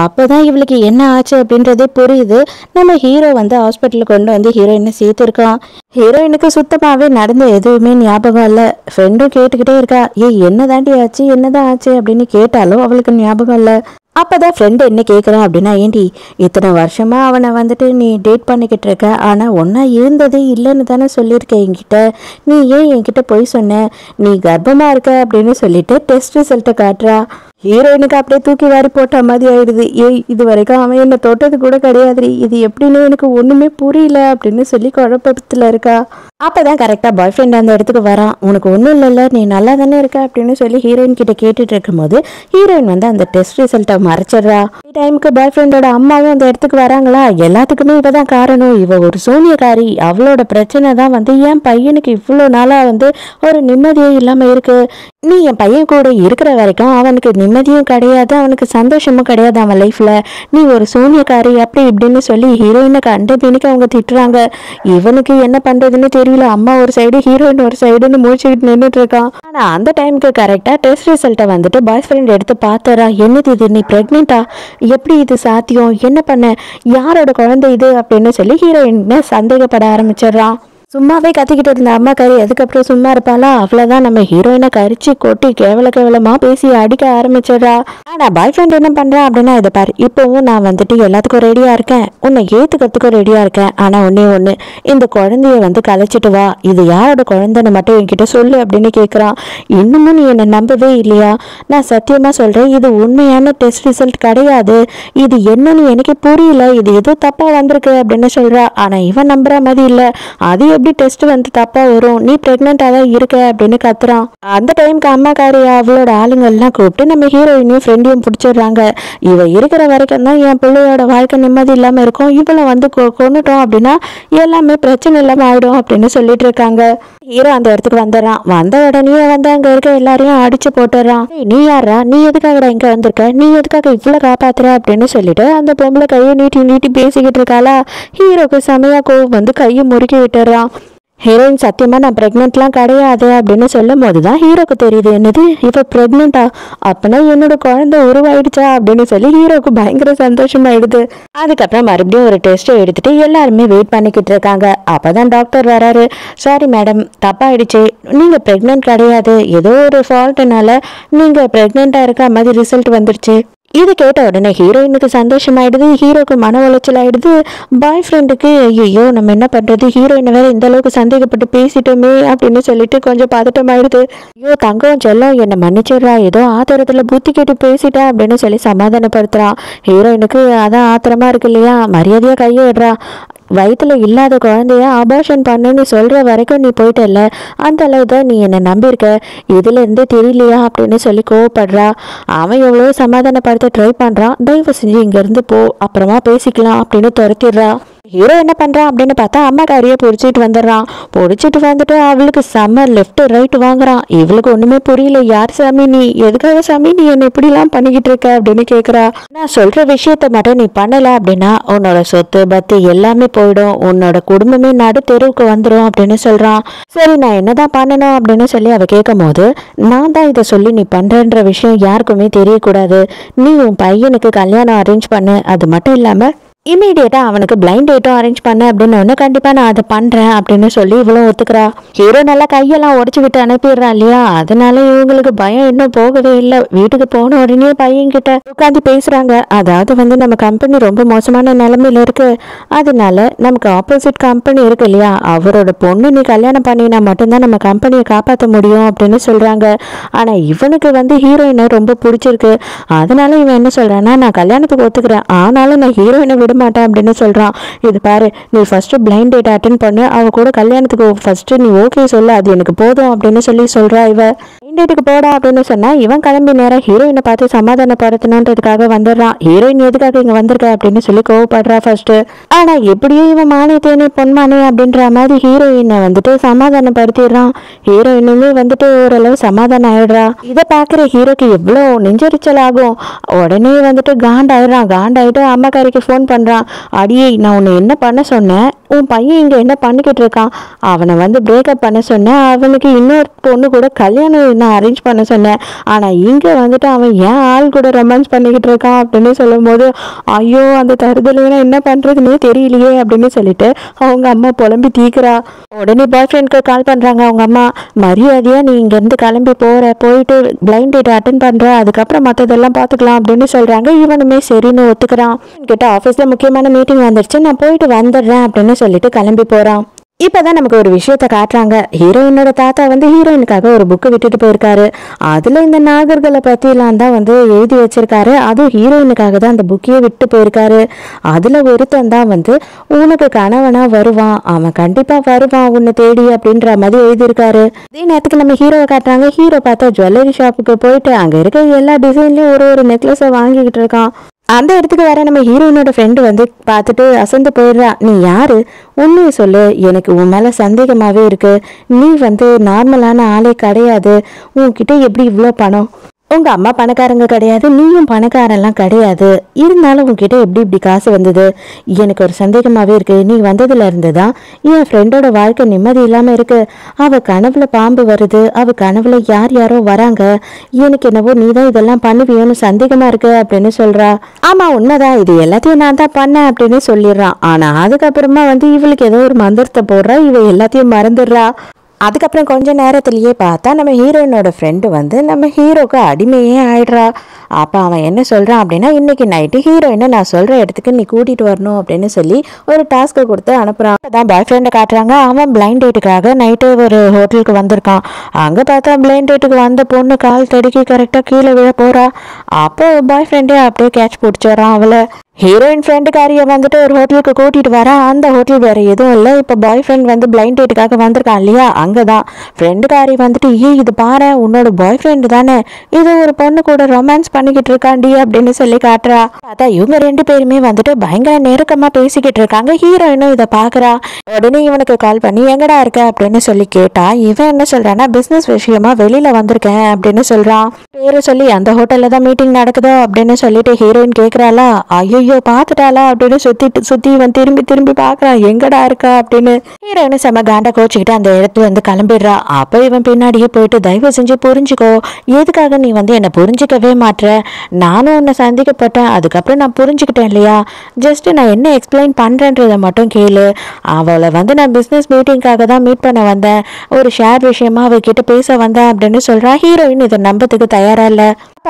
Speaker 1: அப்பதான் இவளுக்கு என்ன ஆச்சு அப்படின்றதே புரியுது. நம்ம ஹீரோ வந்து ஹாஸ்பிட்டலுக்கு கொண்டு வந்து ஹீரோயினை சேர்த்திருக்கான். ஹீரோயினுக்கு சுத்தமாவே நடந்த எதுவுமே ஞாபகம் இல்ல. ஃப்ரெண்டும் கேட்டுக்கிட்டே இருக்கா, என்னதாண்டி ஆச்சு, என்னதான் ஆச்சு அப்படின்னு கேட்டாலும் அவளுக்கு ஞாபகம் இல்ல. அப்பதான் ஃப்ரெண்டு என்ன கேட்குறான் அப்படின்னா, ஏண்டி இத்தனை வருஷமா அவனை வந்துட்டு நீ டேட் பண்ணிக்கிட்டு இருக்க, ஆனா ஒன்னா இருந்ததே இல்லைன்னு தானே சொல்லியிருக்க என்கிட்ட, நீ ஏன் என்கிட்ட போய் சொன்ன, நீ கர்ப்பமா இருக்க அப்படின்னு சொல்லிட்டு டெஸ்ட் ரிசல்ட்டை காட்டுறா. ஹீரோயினுக்கு அப்படியே தூக்கி வாரி போட்ட மாதிரி ஆயிடுது. இது வரைக்கும் அவன் என்னை தொட்டது கூட கிடையாது, இது எப்படின்னு எனக்கு ஒண்ணுமே புரியல அப்படின்னு சொல்லி குழப்பத்துல இருக்கா. அப்பதான் கரெக்டா பாய் ஃப்ரெண்ட் அந்த இடத்துக்கு வரான். உனக்கு ஒன்றும் இல்லைல்ல, நீ நல்லா தானே இருக்க அப்படின்னு சொல்லி ஹீரோயின் கிட்ட கேட்டுட்டு இருக்கும் போது ஹீரோயின் வந்து அந்த டெஸ்ட் ரிசல்ட்டை மறைச்சிடுறா. டைமுக்கு பாய் ஃப்ரெண்டோட அம்மாவும் அந்த இடத்துக்கு வராங்களா. எல்லாத்துக்குமே இவதான் காரணம், இவ ஒரு சூனியக்காரி, அவளோட பிரச்சனை தான் வந்து என் பையனுக்கு இவ்வளோ நாளா வந்து ஒரு நிம்மதியே இல்லாம இருக்கு, நீ என் பையன் கூட இருக்கிற வரைக்கும் அவனுக்கு நிம்மதியும் கிடையாது, அவனுக்கு சந்தோஷமும் கிடையாது அவன் லைஃப்ல. நீ ஒரு சூனியக்காரி அப்படி இப்படின்னு சொல்லி ஹீரோயினை கண்ட பின்னுக்கு அவங்க திட்டுறாங்க. இவனுக்கு என்ன பண்றதுன்னு தெரியல. அம்மா ஒரு சைடு, ஹீரோயின் ஒரு சைடுன்னு முடிச்சுக்கிட்டு நின்றுட்டு இருக்கான். ஆனா அந்த டைமுக்கு கரெக்டா டெஸ்ட் ரிசல்ட்டை வந்துட்டு பாய் ஃப்ரெண்ட் எடுத்து பார்த்தரா. என்னது இது, நீ பிரெக்னெண்டா, எப்படி இது சாத்தியம், என்ன பண்ண, யாரோட குழந்தை இது அப்படின்னு சொல்லி ஹீரோயின் சந்தேகப்பட ஆரம்பிச்சிடறான். சும்மாவே கத்திக்கிட்டு இருந்த அம்மா கறி அதுக்கப்புறம் சும்மா இருப்பாளா? அவ்வளோதான், நம்ம ஹீரோயினை கரிச்சு கொட்டி கேவலமா பேசி அடிக்க ஆரம்பிச்சிடுறா. ஆனால் பாய் ஃப்ரெண்ட் என்ன பண்ணுறான் அப்படின்னா, இதை பாரு, இப்போவும் நான் வந்துட்டு எல்லாத்துக்கும் ரெடியாக இருக்கேன், உன்னை ஏற்றுக்கிறதுக்கும் ரெடியாக இருக்கேன். ஆனால் ஒன்று, இந்த குழந்தைய வந்து கலைச்சிட்டு வா, இது யாரோட குழந்தைன்னு மட்டும் என்கிட்ட சொல்லு அப்படின்னு கேட்குறான். இன்னமும் நீ என்னை நம்பவே இல்லையா? நான் சத்தியமாக சொல்கிறேன், இது உண்மையான டெஸ்ட் ரிசல்ட் கிடையாது, இது என்னன்னு எனக்கு புரியல, இது ஏதோ தப்பாக வந்திருக்கு அப்படின்னு சொல்கிறா. ஆனால் இவன் நம்புற மாதிரி இல்லை. அது எப்படி டெஸ்ட் வந்து தப்பா வரும், நீ பிரெக்னெண்டா தான் இருக்க அப்படின்னு கத்துறான். அந்த டைமுக்கு அம்மாக்காரி அவளோட ஆளுங்கள்லாம் கூப்பிட்டு நம்ம ஹீரோயினையும் ஃப்ரெண்டையும் பிடிச்சிடுறாங்க. இவ இருக்கிற வரைக்கும் தான் என் பிள்ளையோட வாழ்க்கை நிம்மதி இல்லாம இருக்கும், இவளை வந்து கொண்டுட்டோம் அப்படின்னா எல்லாமே பிரச்சனை இல்லாம ஆயிடும் அப்படின்னு சொல்லிட்டு இருக்காங்க. ஹீரோ அந்த இடத்துக்கு வந்துடுறான். வந்த உடனே வந்து அங்க இருக்க எல்லாரையும் அடிச்சு போட்டுறான். நீ யாரா, நீ எதுக்காக இங்க வந்திருக்க, நீ எதுக்காக இவ்வளவு காப்பாத்துற அப்படின்னு சொல்லிட்டு அந்த பொம்பளை கையை நீட்டி பேசிக்கிட்டு இருக்காளா. ஹீரோக்கு செமையா கோவம் வந்து கையை முறுக்கி விட்டுறான். ஹீரோயின் சத்தியமா நான் பிரெக்னென்ட்லாம் கிடையாது அப்படின்னு சொல்லும் போதுதான் ஹீரோக்கு தெரியுது, என்னது இவ பிரெக்னெண்டா, அப்பனா என்னோட குழந்தை உருவாயிடுச்சா அப்படின்னு சொல்லி ஹீரோக்கு பயங்கர சந்தோஷமாயிடுது. அதுக்கப்புறம் மறுபடியும் ஒரு டெஸ்ட்டை எடுத்துட்டு எல்லாருமே வெயிட் பண்ணிக்கிட்டு இருக்காங்க. அப்பதான் டாக்டர் வராரு. சாரி மேடம், தப்பாயிடுச்சு, நீங்க பிரெக்னென்ட் கிடையாது, ஏதோ ஒரு ஃபால்ட்னால நீங்க பிரெக்னெண்டா இருக்க மாதிரி ரிசல்ட் வந்துருச்சு. இது கேட்ட உடனே ஹீரோயினுக்கு சந்தோஷமாயிடுது, ஹீரோக்கு மன உளைச்சல் ஆயிடுது. பாய் ஃப்ரெண்டுக்கு ஐயோ நம்ம என்ன பண்றது, ஹீரோயினை வேற இந்த அளவுக்கு சந்தேகப்பட்டு பேசிட்டோமே அப்படின்னு சொல்லிட்டு கொஞ்சம் பதட்டமாயிடுது. ஐயோ தங்கம் செல்லம் என்னை மன்னிச்சிடுறா, ஏதோ ஆத்திரத்துல புத்தி கேட்டு பேசிட்டா அப்படின்னு சொல்லி சமாதானப்படுத்துறான். ஹீரோயினுக்கு அதான் ஆத்திரமா இருக்கு இல்லையா, மரியாதையா கையை விடுறா. வயிற்றுல இல்லாத குழந்தைய அபார்ஷன் பண்ணுன்னு சொல்கிற வரைக்கும் நீ போயிட்டல, அந்த அளவு தான் நீ என்னை நம்பியிருக்க, இதுலேருந்து தெரியலையா அப்படின்னு சொல்லி கோவப்படுறா. அவன் எவ்வளோ சமாதானப்படுத்த ட்ரை பண்ணுறான். தயவு செஞ்சு இங்கேருந்து போ, அப்புறமா பேசிக்கலாம் அப்படின்னு துரத்திடுறா. ஹீரோ என்ன பண்ணுறான் அப்படின்னு பார்த்தா அம்மாக்காரியை பிடிச்சிட்டு வந்துடுறான். பிடிச்சிட்டு வந்துட்டு அவளுக்கு செம்ம லெஃப்ட் ரைட் வாங்குறான். இவளுக்கு ஒன்றுமே புரியல, யார் சாமி நீ, எதுக்காக சாமி நீ என்னை இப்படிலாம் பண்ணிக்கிட்டு இருக்க அப்படின்னு கேட்குறா. நான் சொல்கிற விஷயத்த மட்டும் நீ பண்ணலை அப்படின்னா உன்னோட சொத்து பத்து எல்லாமே போயிடும், உன்னோட குடும்பமே நடு தெருவுக்கு வந்துடும் அப்படின்னு சொல்கிறான். சரி நான் என்னதான் பண்ணணும் அப்படின்னு சொல்லி அவள் கேட்கும் போது, நான் தான் இதை சொல்லி நீ பண்ணுறன்ற விஷயம் யாருக்குமே தெரியக்கூடாது, நீ உன் பையனுக்கு கல்யாணம் அரேஞ்ச் பண்ணு, அது மட்டும் இல்லாமல் இமீடியட்டா அவனுக்கு பிளைண்ட் டேட்டும் அரேஞ்ச் பண்ண அப்படின்னு கண்டிப்பா நான் அதை பண்றேன் அப்படின்னு சொல்லி இவ்வளவு ஒத்துக்கிறா. ஹீரோ நல்லா கையெல்லாம் உடச்சு விட்டு அனுப்பிடுறா இல்லையா, அதனால இவங்களுக்கு பயம் இன்னும் போகவே இல்லை. வீட்டுக்கு போன உடனே பையன் கிட்ட உட்காந்து பேசுறாங்க. அதாவது வந்து நம்ம கம்பெனி ரொம்ப மோசமான நிலைமையில இருக்கு, அதனால நமக்கு ஆப்போசிட் கம்பெனி இருக்கு இல்லையா, அவரோட பொண்ணு நீ கல்யாணம் பண்ணினா மட்டும்தான் நம்ம கம்பெனியை காப்பாற்ற முடியும் அப்படின்னு சொல்றாங்க. ஆனா இவனுக்கு வந்து ஹீரோயினை ரொம்ப பிடிச்சிருக்கு, அதனால இவன் என்ன சொல்றான்னா, நான் கல்யாணத்துக்கு ஒத்துக்கிறேன், ஆனாலும் நான் ஹீரோயினை விட மாட்டேன் அப்படின்னு சொல்றான். இது பாரு, நீ ஃபர்ஸ்ட் பிளைண்ட் டேட் அட்டென்ட் பண்ணு, அவ கூட கல்யாணத்துக்கு ஃபர்ஸ்ட் நீ ஓகே சொல்லு, அது எனக்கு போதும் அப்படின்னு சொல்றா. இவ பிளைண்ட் டேட்டுக்கு போடா அப்படின்னு சொன்னா இவன் கிளம்பி நேரம் ஹீரோயினை பார்த்து சமாதானப்படுத்தணுன்றதுக்காக வந்துடுறான். ஹீரோயின் எதுக்காக இங்க வந்திருக்க அப்படின்னு சொல்லி கோவப்படுறா ஃபர்ஸ்ட். ஆனா எப்படியோ இவன் மானே தேனே பொன்மானே அப்படின்ற மாதிரி ஹீரோயினை வந்துட்டு சமாதானப்படுத்திடுறான். ஹீரோயினுமே வந்துட்டு ஓரளவு சமாதானம் ஆயிடுறா. இதை பாக்குற ஹீரோக்கு எவ்வளோ நெஞ்சரிச்சல் ஆகும். உடனே வந்துட்டு காண்டாயிட்டு அம்மாக்காரிக்கு ஃபோன் பண்றான். அடியே, நான் உன்னை என்ன பண்ண சொன்னேன், உன் பையன் இங்க என்ன பண்ணிக்கிட்டு இருக்கான், அவனை வந்து பிரேக்கப் பண்ண சொன்னேன், அவனுக்கு இன்னொரு பொண்ணு கூட கல்யாணம் நான் அரேஞ்ச் பண்ண சொன்னேன், ஆனா இங்க வந்துட்டு அவன் ஏன் ஆள் கூட ரொமான்ஸ் பண்ணிக்கிட்டு இருக்கான் அப்படின்னு சொல்லும் போது, ஐயோ அந்த தருதலைனா என்ன பண்றதுன்னே தெரியலையே அப்படின்னு சொல்லிட்டு அவங்க அம்மா புலம்பி தீக்குறா. உடனே பாய் ஃப்ரெண்ட்க்கு கால் பண்றாங்க அவங்க அம்மா. மரியாதையா நீ இங்க இருந்து கிளம்பி போயிட்டு பிளைண்ட் டேட் அட்டென்ட் பண்ற, அதுக்கப்புறம் மற்றதெல்லாம் பார்த்துக்கலாம் அப்படின்னு சொல்றாங்க. இவனுமே சரின்னு ஒத்துக்கிறான். கிட்ட ஆஃபீஸ்ல முக்கியமான மீட்டிங் வந்துருச்சு, நான் போயிட்டு வந்துடுறேன் அப்படின்னு சொல்லிட்டு கிளம்பி போறான். இப்பதான் நமக்கு ஒரு விஷயத்த காட்டுறாங்க. ஹீரோயினோட தாத்தா வந்து ஹீரோயினுக்காக ஒரு புக்கு விட்டுட்டு போயிருக்காரு. அதுல இந்த நாகர்களை பத்திலாம் தான் வந்து எழுதி வச்சிருக்காரு. அதுவும் ஹீரோயினுக்காக தான் அந்த புக்கையே விட்டு போயிருக்காரு. அதுல ஒருத்தன் தான் வந்து உனக்கு கணவனா வருவான், அவன் கண்டிப்பா வருவான் உன்னை தேடி அப்படின்ற மாதிரி எழுதியிருக்காரு. அதே நேரத்துக்கு நம்ம ஹீரோவை காட்டுறாங்க. ஹீரோ பார்த்தா ஜுவல்லரி ஷாப்புக்கு போயிட்டு அங்க இருக்க எல்லா டிசைன்லயும் ஒரு நெக்லஸை வாங்கிக்கிட்டு இருக்கான். அந்த இடத்துக்கு வர நம்ம ஹீரோயினோட ஃப்ரெண்டு வந்து பார்த்துட்டு அசந்து போயிடுறா. நீ யாரு, உண்மையை சொல்லு, எனக்கு உன் மேல சந்தேகமாவே இருக்கு, நீ வந்து நார்மலான ஆளே கிடையாது, உன்கிட்ட எப்படி இவ்வளோ பணம், உங்க அம்மா பணக்காரங்க கிடையாது, நீயும் பணக்காரெல்லாம் கிடையாது, இருந்தாலும் உங்ககிட்ட எப்படி இப்படி காசு வந்தது? எனக்கு ஒரு சந்தேகமாவே இருக்கு. நீ வந்ததுல இருந்துதான் என் ஃப்ரெண்டோட வாழ்க்கை நிம்மதி இல்லாம இருக்கு. அவ கனவுல பாம்பு வருது, அவ கனவுல யார் யாரோ வராங்க. எனக்கு என்னவோ நீதான் இதெல்லாம் பண்ணுவியோன்னு சந்தேகமா இருக்கு அப்படின்னு சொல்றா. ஆமா உண்மைதான், இது எல்லாத்தையும் நான் தான் பண்ணேன் அப்படின்னு சொல்லிடுறான். ஆனா அதுக்கப்புறமா இவளுக்கு ஏதோ ஒரு மந்திரத்தை போடுறா, இவ எல்லாத்தையும் மறந்துடுறா. அதுக்கப்புறம் கொஞ்ச நேரத்திலேயே பார்த்தா நம்ம ஹீரோயினோட ஃப்ரெண்டு நம்ம ஹீரோக்கு அடிமையே ஆயிடுறா. அப்போ அவன் என்ன சொல்கிறான் அப்படின்னா, இன்னைக்கு நைட்டு ஹீரோயினை நான் சொல்கிற இடத்துக்கு நீ கூட்டிகிட்டு வரணும் அப்படின்னு சொல்லி ஒரு டாஸ்க்கை கொடுத்து அனுப்புகிறான். அதான் பாய் ஃப்ரெண்டை காட்டுறாங்க. அவன் பிளைண்ட் டேட்டுக்காக நைட்டு ஒரு ஹோட்டலுக்கு வந்திருக்கான். அங்கே பார்த்தா பிளைண்ட் டேட்டுக்கு வந்த பொண்ணு கால் தடுக்கி கரெக்டாக கீழே விழ போகிறா. அப்போ பாய் ஃப்ரெண்டே அப்படியே கேட்ச் பிடிச்சிடறான் அவளை. ஹீரோயின் ஃப்ரெண்டுக்காரியை ஒரு ஹோட்டலுக்கு கூட்டிகிட்டு வரா. அந்த ஹோட்டல் வேறு எதுவும் இல்லை, இப்போ பாய் ஃப்ரெண்ட் பிளைண்ட் டேட்டுக்காக வந்திருக்கான் இல்லையா, அங்கே தான் ஃப்ரெண்டுக்காரி இது பாரு உன்னோட பாய் ஃப்ரெண்டு தானே, இது ஒரு பொண்ணு கூட ரொமான்ஸ் பண்ணிக்கிட்டு இருக்காண்டி அப்படின்னு சொல்லி காட்டுறா. பார்த்தா இவங்க ரெண்டு பேருமே பயங்கர நெருக்கமாக பேசிக்கிட்டு இருக்காங்க. ஹீரோயினும் இதை பார்க்குறா. உடனே இவனுக்கு கால் பண்ணி எங்கடா இருக்க அப்படின்னு சொல்லி கேட்டா, இவன் என்ன சொல்றான்னா பிஸ்னஸ் விஷயமா வெளியில் வந்திருக்கேன் அப்படின்னு சொல்கிறான். பேரை சொல்லி அந்த ஹோட்டலில் தான் மீட்டிங் நடக்குதோ அப்படின்னு சொல்லிட்டு ஹீரோயின் கேட்குறாளா. ஐயோ பாத்துட்டாளா அப்படின்னு சுத்தி இவன் திரும்பி திரும்பி பாக்குறான், எங்கடா இருக்கா அப்படின்னு. ஹீரோயினு செம காண்டா கோச்சுக்கிட்டு அந்த இடத்துல கிளம்பிடுறா. அப்ப இவன் பின்னாடியே போயிட்டு தயவு செஞ்சு புரிஞ்சுக்கோ, எதுக்காக நீ என்னை புரிஞ்சிக்கவே மாட்ற, நானும் உன்னை சந்திக்கப்பட்டேன், அதுக்கப்புறம் நான் புரிஞ்சுக்கிட்டேன் இல்லையா, ஜஸ்ட் நான் என்ன எக்ஸ்பிளைன் பண்றேன்றதை மட்டும் கேளு. அவளை நான் பிசினஸ் மீட்டிங்காக தான் மீட் பண்ண வந்தேன், ஒரு ஷேர் விஷயமா அவகிட்ட பேச வந்தேன் அப்படின்னு சொல்றா. ஹீரோயின் இதை நம்பத்துக்கு தயாரா இல்ல.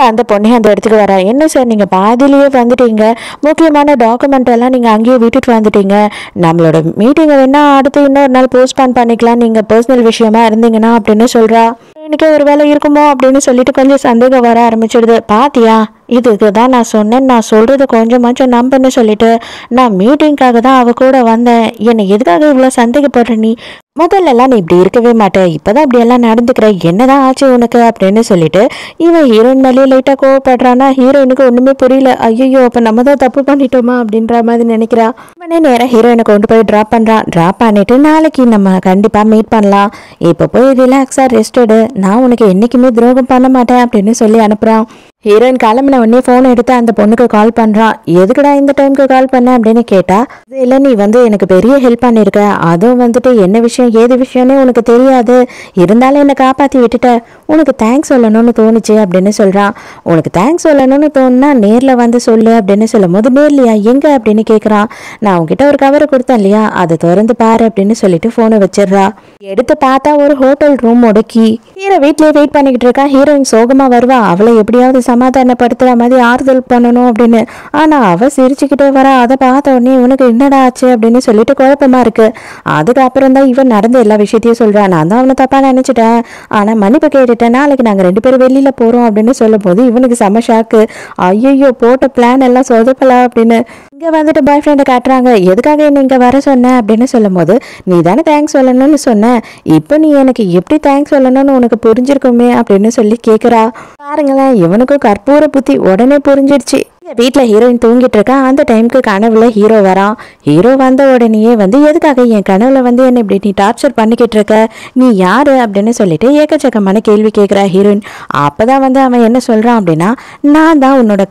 Speaker 1: அந்த பொண்ணே அந்த இடத்துக்கு வரா. என்ன சார் நீங்க பாதிலேயே வந்துட்டீங்க, முக்கியமான டாக்குமெண்ட் எல்லாம் நீங்க அங்கேயே விட்டுட்டு வந்துட்டீங்க, நம்மளோட மீட்டிங்கை வேணா அடுத்து இன்னொரு நாள் போஸ்ட்பான் பண்ணிக்கலாம், நீங்க பர்சனல் விஷயமா இருந்தீங்கன்னா அப்படின்னு சொல்றா. எனக்கு ஒரு வேலை இருக்குமோ அப்படின்னு சொல்லிட்டு கொஞ்சம் சந்தேகம் வர ஆரம்பிச்சிடுது. பாத்தியா, இதுக்கு தான் நான் சொன்னேன், நான் சொல்றது கொஞ்சமாச்சும் நம்புன்னு சொல்லிட்டு நான் மீட்டிங்காக தான் அவ கூட வந்தேன், என்னை எதுக்காக இவ்வளோ சந்தேகப்படுற நீ, முதல்லலாம் நீ இப்படி இருக்கவே மாட்டேன், இப்போதான் இப்படி எல்லாம் நடந்துக்கிற, என்னதான் ஆச்சு உனக்கு அப்படின்னு சொல்லிட்டு இவன் ஹீரோயின் மேலேயே லைட்டாக கோவப்படுறானா. ஹீரோயினுக்கு ஒன்றுமே புரியல. ஐயோ அப்போ நம்ம தான் தப்பு பண்ணிட்டோமா அப்படின்ற மாதிரி நினைக்கிறா. உடனே நேரம் ஹீரோயினை கொண்டு போய் ட்ராப் பண்ணுறான். ட்ராப் பண்ணிட்டு நாளைக்கு நம்ம கண்டிப்பாக மீட் பண்ணலாம், இப்போ போய் ரிலாக்ஸாக ரெஸ்ட் எடு, நான் உனக்கு என்றைக்குமே துரோகம் பண்ண மாட்டேன் அப்படின்னு சொல்லி அனுப்புகிறான். ஹீரோயின் கிளம்பின உடனே ஃபோன் எடுத்து அந்த பொண்ணுக்கு கால் பண்ணுறான். எதுக்குடா இந்த டைமுக்கு கால் பண்ண அப்படின்னு கேட்டா, இல்லை நீ எனக்கு பெரிய ஹெல்ப் பண்ணியிருக்க, அதுவும் என்ன விஷயம் ஏது விஷயம்னே உனக்கு தெரியாது, இருந்தாலும் என்னை காப்பாற்றி விட்டுட்ட, உனக்கு தேங்க்ஸ் சொல்லணும்னு தோணுச்சு அப்படின்னு சொல்கிறான். உனக்கு தேங்க்ஸ் சொல்லணும்னு தோணுனா நேரில் சொல்லு அப்படின்னு சொல்லும் போது, நேர்லையா எங்கே அப்படின்னு கேட்குறான். நான் உங்ககிட்ட ஒரு கவரை கொடுத்தேன் இல்லையா, அதை திறந்து பாரு அப்படின்னு சொல்லிட்டு ஃபோனை வச்சிடுறா. எடுத்து பார்த்தா ஒரு ஹோட்டல் ரூம் முடக்கி ஹீரோ வீட்லேயே வெயிட் பண்ணிக்கிட்டு இருக்கா. ஹீரோயின் சோகமாக வருவா, அவளை எப்படியாவது சமாதானப்படுத்துற மாதிரி ஆறுதல் பண்ணணும் அப்படின்னு. ஆனா அவ சிரிச்சுக்கிட்டே வரா. அதை பார்த்த உடனே இவனுக்கு என்னடா ஆச்சு அப்படின்னு சொல்லிட்டு குழப்பமா இருக்கு. அதுக்கப்புறம் தான் இவன் நடந்த எல்லா விஷயத்தையும் சொல்றான். நான் தான் அவனை தப்பா நினைச்சிட்டேன், ஆனா மன்னிப்பு கேட்டுட்டேன், நாளைக்கு நாங்க 2 பேரும் வெளியில போறோம் அப்படின்னு சொல்லும் போது இவனுக்கு செம ஷாக்கு. ஐயோ போட்ட பிளான் எல்லாம் சொதப்பலாம் அப்படின்னு. இங்க பாய் ஃப்ரெண்டை காட்டுறாங்க. எதுக்காக என்ன இங்க வர சொன்ன அப்படின்னு சொல்லும் போது, நீ தானே தேங்க்ஸ் சொல்லணும்னு சொன்ன, இப்போ நீ எனக்கு எப்படி தேங்க்ஸ் சொல்லணும்னு உனக்கு புரிஞ்சிருக்குமே அப்படின்னு சொல்லி கேட்குறா. பாருங்களேன், இவனுக்கும் கற்பூர புத்தி உடனே புரிஞ்சிடுச்சு. வீட்டில் ஹீரோயின் தூங்கிட்டு இருக்கா. அந்த டைமுக்கு கனவுல ஹீரோ வரான். ஹீரோ வந்த உடனேயே எதுக்காக என் கனவுல என்ன இப்படி நீ டார்ச்சர் பண்ணிக்கிட்டு இருக்க, நீ யாரு அப்படின்னு சொல்லிட்டு ஏக்கச்சக்கமான கேள்வி கேட்குறா ஹீரோயின். அப்பதான் அவன் என்ன சொல்றான் அப்படின்னா, நான் தான் உன்னோட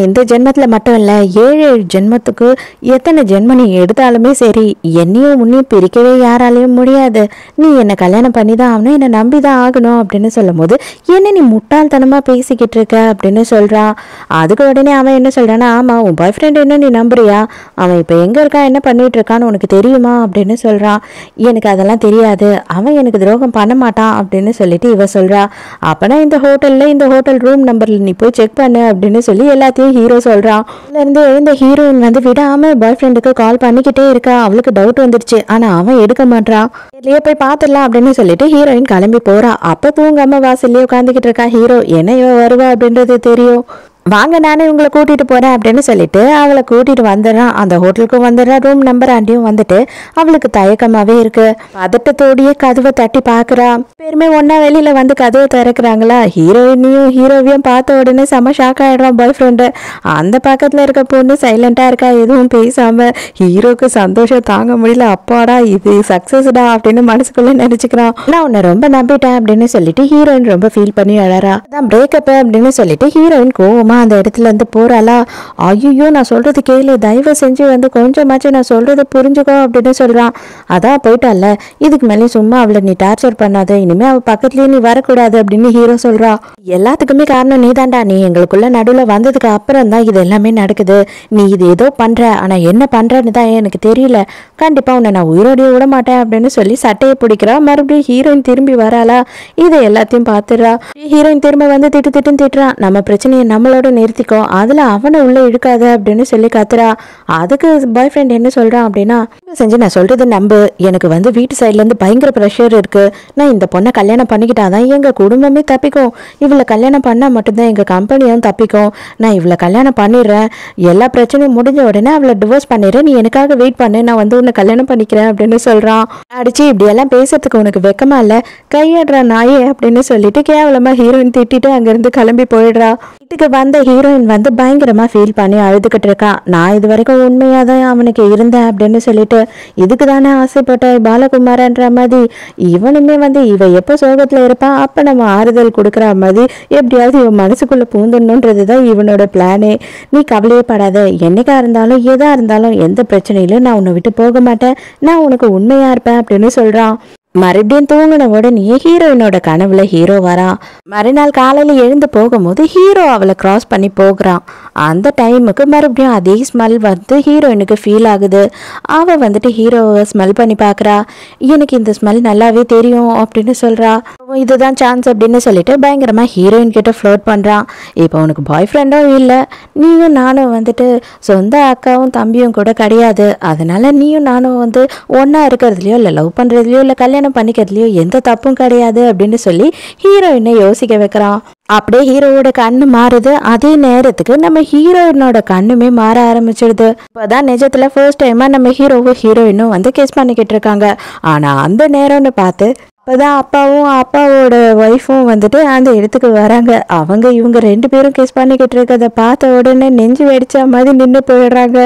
Speaker 1: இந்த ஜென்மத்துல மட்டும் இல்ல, 7 ஜென்மத்துக்கு எத்தனை ஜென்மம் நீ எடுத்தாலுமே சரி, என்னையும் உன்னையும் பிரிக்கவே யாராலையும் முடியாது, நீ என்னை கல்யாணம் பண்ணி தான் ஆகணும், என்னை நம்பி தான் ஆகணும் அப்படின்னு சொல்லும் போது, என்ன நீ முட்டாள்தனமா பேசிக்கிட்டு இருக்க அப்படின்னு சொல்றான். அதுக்கு உடனே அவன் என்ன சொல்றான்னா, ஆமா உன் பாய் ஃப்ரெண்ட் என்ன நீ நம்புறியா, அவன் இப்போ எங்க இருக்கான் என்ன பண்ணிட்டு இருக்கான்னு உனக்கு தெரியுமா அப்படின்னு சொல்றான். எனக்கு அதெல்லாம் தெரியாது, அவன் எனக்கு துரோகம் பண்ண மாட்டான் அப்படின்னு சொல்லிட்டு இவ சொல்றா. அப்பனா இந்த ஹோட்டல் ரூம் நம்பர்ல நீ போய் செக் பண்ணு அப்படின்னு சொல்லி எல்லாத்தையும் ஹீரோ சொல்றான். இதுல இருந்து எழுந்த ஹீரோயின் விடாம பாய் ஃப்ரெண்டுக்கு கால் பண்ணிக்கிட்டே இருக்கா. அவளுக்கு டவுட் வந்துருச்சு, ஆனா அவன் எடுக்க மாட்டான். இதுலயே போய் பாத்துடலாம் அப்படின்னு சொல்லிட்டு ஹீரோயின் கிளம்பி போறா. அப்ப தூங்காம வாசல்லே உட்காந்துக்கிட்டு இருக்கா ஹீரோ. என்ன இவ வருவா அப்படின்றது தெரியும். வாங்க நானே உங்களை கூட்டிட்டு போறேன் அப்படின்னு சொல்லிட்டு அவளை கூட்டிட்டு வந்துடுறான். அந்த ஹோட்டலுக்கும் வந்துடுறான். ரூம் நம்பர் ஆண்டியும் வந்துட்டு அவளுக்கு தயக்கமாவே இருக்கு. பதட்டத்தோடயே கதவை தட்டி பாக்குறா. பேருமே ஒன்னா வெளியில வந்து கதவை திறக்கிறாங்களா. ஹீரோயினையும் ஹீரோவையும் பார்த்த உடனே செம ஷாக் ஆயிடுறான் பாய் ஃப்ரெண்டு. அந்த பக்கத்துல இருக்க பொண்ணு சைலண்டா இருக்கா, எதுவும் பேசாம. ஹீரோக்கு சந்தோஷம் தாங்க முடியல. அப்பாடா இது சக்சஸ்டா அப்படின்னு மனசுக்குள்ள நினைச்சுக்கிறான். நான் உன்னை ரொம்ப நம்பிட்டேன் அப்படின்னு சொல்லிட்டு ஹீரோயின் ரொம்ப ஃபீல் பண்ணி அழறா. அதான் பிரேக்கப் அப்படின்னு சொல்லிட்டு ஹீரோயின் கோவமா அந்த இடத்துல இருந்து போறாளா. ஐயோ நான் சொல்றது கேளு, தயவு செஞ்சு வந்து கொஞ்சமாச்சும் நான் சொல்றது புரிஞ்சுக்கோ அப்படின்னு சொல்றான். அதான் போயிட்டால, இதுக்கு மேலே சும்மா அவளை நீ டார்ச்சர் பண்ணாத, இனிமே அவ பக்கத்துலயே நீ வரக்கூடாது அப்படின்னு ஹீரோ சொல்றா. எல்லாத்துக்குமே காரணம் நீ தான்டா, நீ எங்களுக்குள்ள நடுவுல வந்ததுக்கு அப்புறம் தான் இது எல்லாமே நடக்குது. நீ இது ஏதோ பண்ற, ஆனா என்ன பண்றன்னு தான் எனக்கு தெரியல. கண்டிப்பா உன்னை நான் உயிரோடைய விட மாட்டேன் அப்படின்னு சொல்லி சட்டையை பிடிக்கிறா. மறுபடியும் ஹீரோயின் திரும்பி வராளா. இதை எல்லாத்தையும் பாத்துறா. ஹீரோயின் திரும்ப வந்து திட்டுன்னு திட்டுறான். நம்ம பிரச்சனையை நம்மளோட நிறுத்திக்கோ, அதுல அவனை உள்ள இழுக்காத அப்படின்னு சொல்லி கத்துறா. அதுக்கு பாய் ஃப்ரெண்ட் என்ன சொல்றான் அப்படின்னா, செஞ்சு நான் சொல்றது நம்பு, எனக்கு வந்து வீட்டு சைட்ல இருந்து பயங்கர ப்ரெஷர் இருக்கு. நான் இந்த பொண்ணை கல்யாணம் பண்ணிக்கிட்டாதான் எங்க குடும்பமே தப்பிக்கும். இவளை கல்யாணம் பண்ணா மட்டும்தான் எங்க கம்பெனியும் தப்பிக்கும். நான் இவளை கல்யாணம் பண்ணிடுறேன், எல்லா பிரச்சனையும் முடிஞ்ச உடனே அவளை டிவோர்ஸ் பண்ணிடுறேன், நீ எனக்காக வெயிட் பண்ணு, நான் வந்து உன்னை கல்யாணம் பண்ணிக்கிறேன் அப்படின்னு சொல்றான். அடிச்சு இப்படி எல்லாம் பேசுறதுக்கு உனக்கு வெக்கமா இல்ல, கையாடுறா நாயே அப்படின்னு சொல்லிட்டு கேவலமா ஹீரோயின் திட்டிட்டு அங்கிருந்து கிளம்பி போயிடுறா. வீட்டுக்கு வந்த ஹீரோயின் வந்து பயங்கரமா ஃபீல் பண்ணி அழுதுகிட்டு இருக்கான். நான் இது வரைக்கும் உண்மையா தான் அவனுக்கு இருந்தேன் அப்படின்னு சொல்லிட்டு, இதுக்கு தானே ஆசைப்பட்ட பாலகுமாரன்ற மாதிரி இவனுமே வந்து இவ எப்போ சோகத்துல இருப்பான் அப்ப நம்ம ஆறுதல் கொடுக்குற மாதிரி எப்படியாவது இவன் மனசுக்குள்ள பூந்துடணுன்றதுதான் இவனோட பிளானே. நீ கவலையே படாத, என்னைக்கா இருந்தாலும் எதா இருந்தாலும் எந்த பிரச்சனையிலும் நான் உன்னை விட்டு போக மாட்டேன், நான் உனக்கு உண்மையா இருப்பேன் அப்படின்னு சொல்றான். மறுபடியும் தூங்கின உடனே ஹீரோயினோட கனவுல ஹீரோ வரான். மறுநாள் காலையில எழுந்து போகும்போது ஹீரோ அவளை கிராஸ் பண்ணி போகிறான். அந்த டைமுக்கு மறுபடியும் அதே ஸ்மெல் வந்து ஹீரோயினுக்கு ஃபீல் ஆகுது. அவ வந்துட்டு ஹீரோவை ஸ்மெல் பண்ணி பாக்குறா. எனக்கு இந்த ஸ்மெல் நல்லாவே தெரியும் அப்படின்னு சொல்றா. இதுதான் சான்ஸ் அப்படின்னு சொல்லிட்டு பயங்கரமா ஹீரோயின் கிட்ட ஃப்ளோட் பண்றான். இப்போ உனக்கு பாய் ஃப்ரெண்டும் இல்லை, நீயும் நானும் வந்துட்டு சொந்த அக்காவும் தம்பியும் கூட கிடையாது. அதனால நீயும் நானும் வந்து ஒன்னா இருக்கிறதுலயோ இல்லை லவ் பண்றதுலயோ இல்லை கல்யாணம் பண்ணிக்கிறதுலயோ எந்த தப்பும் கிடையாது அப்படின்னு சொல்லி ஹீரோயினை யோசிக்க வைக்கிறான். அப்படியே ஹீரோவோட கண்ணு மாறுது. அதே நேரத்துக்கு நம்ம ஹீரோயினோட கண்ணுமே மாற ஆரம்பிச்சிடுது. இப்போதான் நிஜத்துல ஃபர்ஸ்ட் டைமா நம்ம ஹீரோவும் ஹீரோயினும் வந்து கிஸ் பண்ணிக்கிட்டு இருக்காங்க. ஆனா அந்த நேரம்னு பார்த்து அப்போதான் அப்பாவும் அப்பாவோட ஒய்ஃபும் வந்துட்டு அந்த இடத்துக்கு வராங்க. அவங்க இவங்க ரெண்டு பேரும் கிஸ் பண்ணிக்கிட்டு இருக்கிறத பார்த்த உடனே நெஞ்சு வெடிச்சா மாதிரி நின்று போயிடுறாங்க.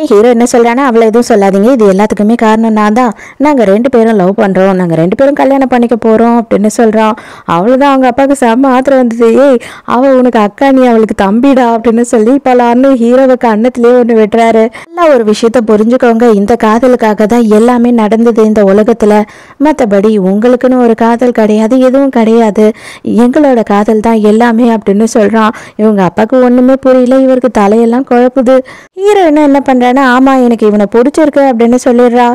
Speaker 1: ஹீரோ என்ன சொல்றானா, அவளை எதுவும் சொல்லாதீங்க, இது எல்லாத்துக்குமே காரணம் நான் தான், நாங்கள் ரெண்டு பேரும் லவ் பண்றோம், நாங்கள் ரெண்டு பேரும் கல்யாணம் பண்ணிக்க போறோம் அப்படின்னு சொல்றான். அவ்வளோதான் அவங்க அப்பாவுக்கு செம்ம ஆத்திரம் வந்தது. ஏய் அவ உனக்கு அக்கா, நீ அவளுக்கு தம்பிடா அப்படின்னு சொல்லி பலான்னு ஹீரோவுக்கு அன்னத்திலேயே ஒன்று விட்டுறாரு. நல்லா ஒரு விஷயத்த புரிஞ்சுக்கோங்க, இந்த காதலுக்காக தான் எல்லாமே நடந்தது இந்த உலகத்துல, மற்றபடி உங்களுக்குன்னு ஒரு காதல் கிடையாது, எதுவும் கிடையாது, எங்களோட காதல் தான் எல்லாமே அப்படின்னு சொல்றான். இவங்க அப்பாவுக்கு ஒண்ணுமே புரியல, இவருக்கு தலையெல்லாம் குழப்புது. ஹீரோயின் என்ன பண்றான்னா, ஆமா எனக்கு இவனை பிடிச்சிருக்கு அப்படின்னு சொல்லிடுறா.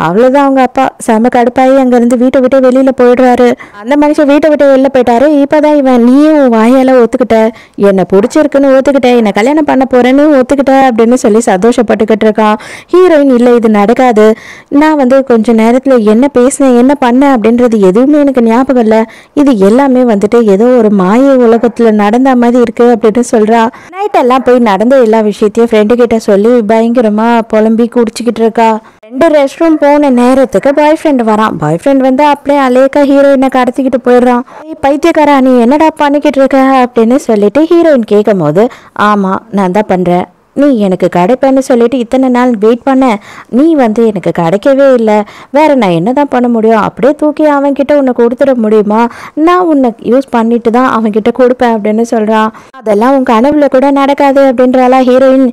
Speaker 1: அவ்வளோதான் அவங்க அப்பா செம கடுப்பாயி அங்கேருந்து வீட்டை விட்டு வெளியில் போயிடுறாரு. அந்த மனுஷன் வீட்டை விட்டு வெளில போயிட்டாரு. இப்போதான் இவன் நீயும் வாயால் ஒத்துக்கிட்ட, என்னை பிடிச்சிருக்குன்னு ஒத்துக்கிட்ட, என்னை கல்யாணம் பண்ண போறேன்னு ஒத்துக்கிட்ட அப்படின்னு சொல்லி சந்தோஷப்பட்டுக்கிட்டு இருக்கான். ஹீரோயின் இல்லை இது நடக்காது, நான் வந்து கொஞ்சம் நேரத்தில் என்ன பேசினேன் என்ன பண்ணேன் அப்படின்றது எதுவுமே எனக்கு ஞாபகம் இல்லை, இது எல்லாமே வந்துட்டு ஏதோ ஒரு மாய உலகத்தில் நடந்த மாதிரி இருக்கு அப்படின்னு சொல்றா. நைட்டெல்லாம் போய் நடந்த எல்லா விஷயத்தையும் ஃப்ரெண்டு கிட்ட சொல்லி பயங்கரமா புலம்பி குடிச்சிக்கிட்டு இருக்கா. ரெண்டு ரெஸ்ட் ரூம் போன நேரத்துக்கு பாய் ஃப்ரெண்ட் வரான். பாய் ஃப்ரெண்ட் வந்து அப்படியே அலேக்கா ஹீரோயினை கடத்திக்கிட்டு போயிடுறான். பைத்தியக்காரா நீ என்னடா பண்ணிக்கிட்டு இருக்க அப்படின்னு சொல்லிட்டு ஹீரோயின் கேட்கும் போது, ஆமா நான் தான் பண்றேன், நீ எனக்கு கிடைப்பேன்னு சொல்லிட்டு இத்தனை நாள் வெயிட் பண்ண, நீ வந்து எனக்கு கிடைக்கவே இல்லை, வேற நான் என்ன தான் பண்ண முடியும், அப்படியே தூக்கி அவன்கிட்ட உன்னை கொடுத்துட முடியுமா, நான் உன்னை யூஸ் பண்ணிட்டு தான் அவன்கிட்ட கொடுப்பேன் அப்படின்னு சொல்றான். அதெல்லாம் உன் கனவுல கூட நடக்காது அப்படின்றாளா ஹீரோயின்.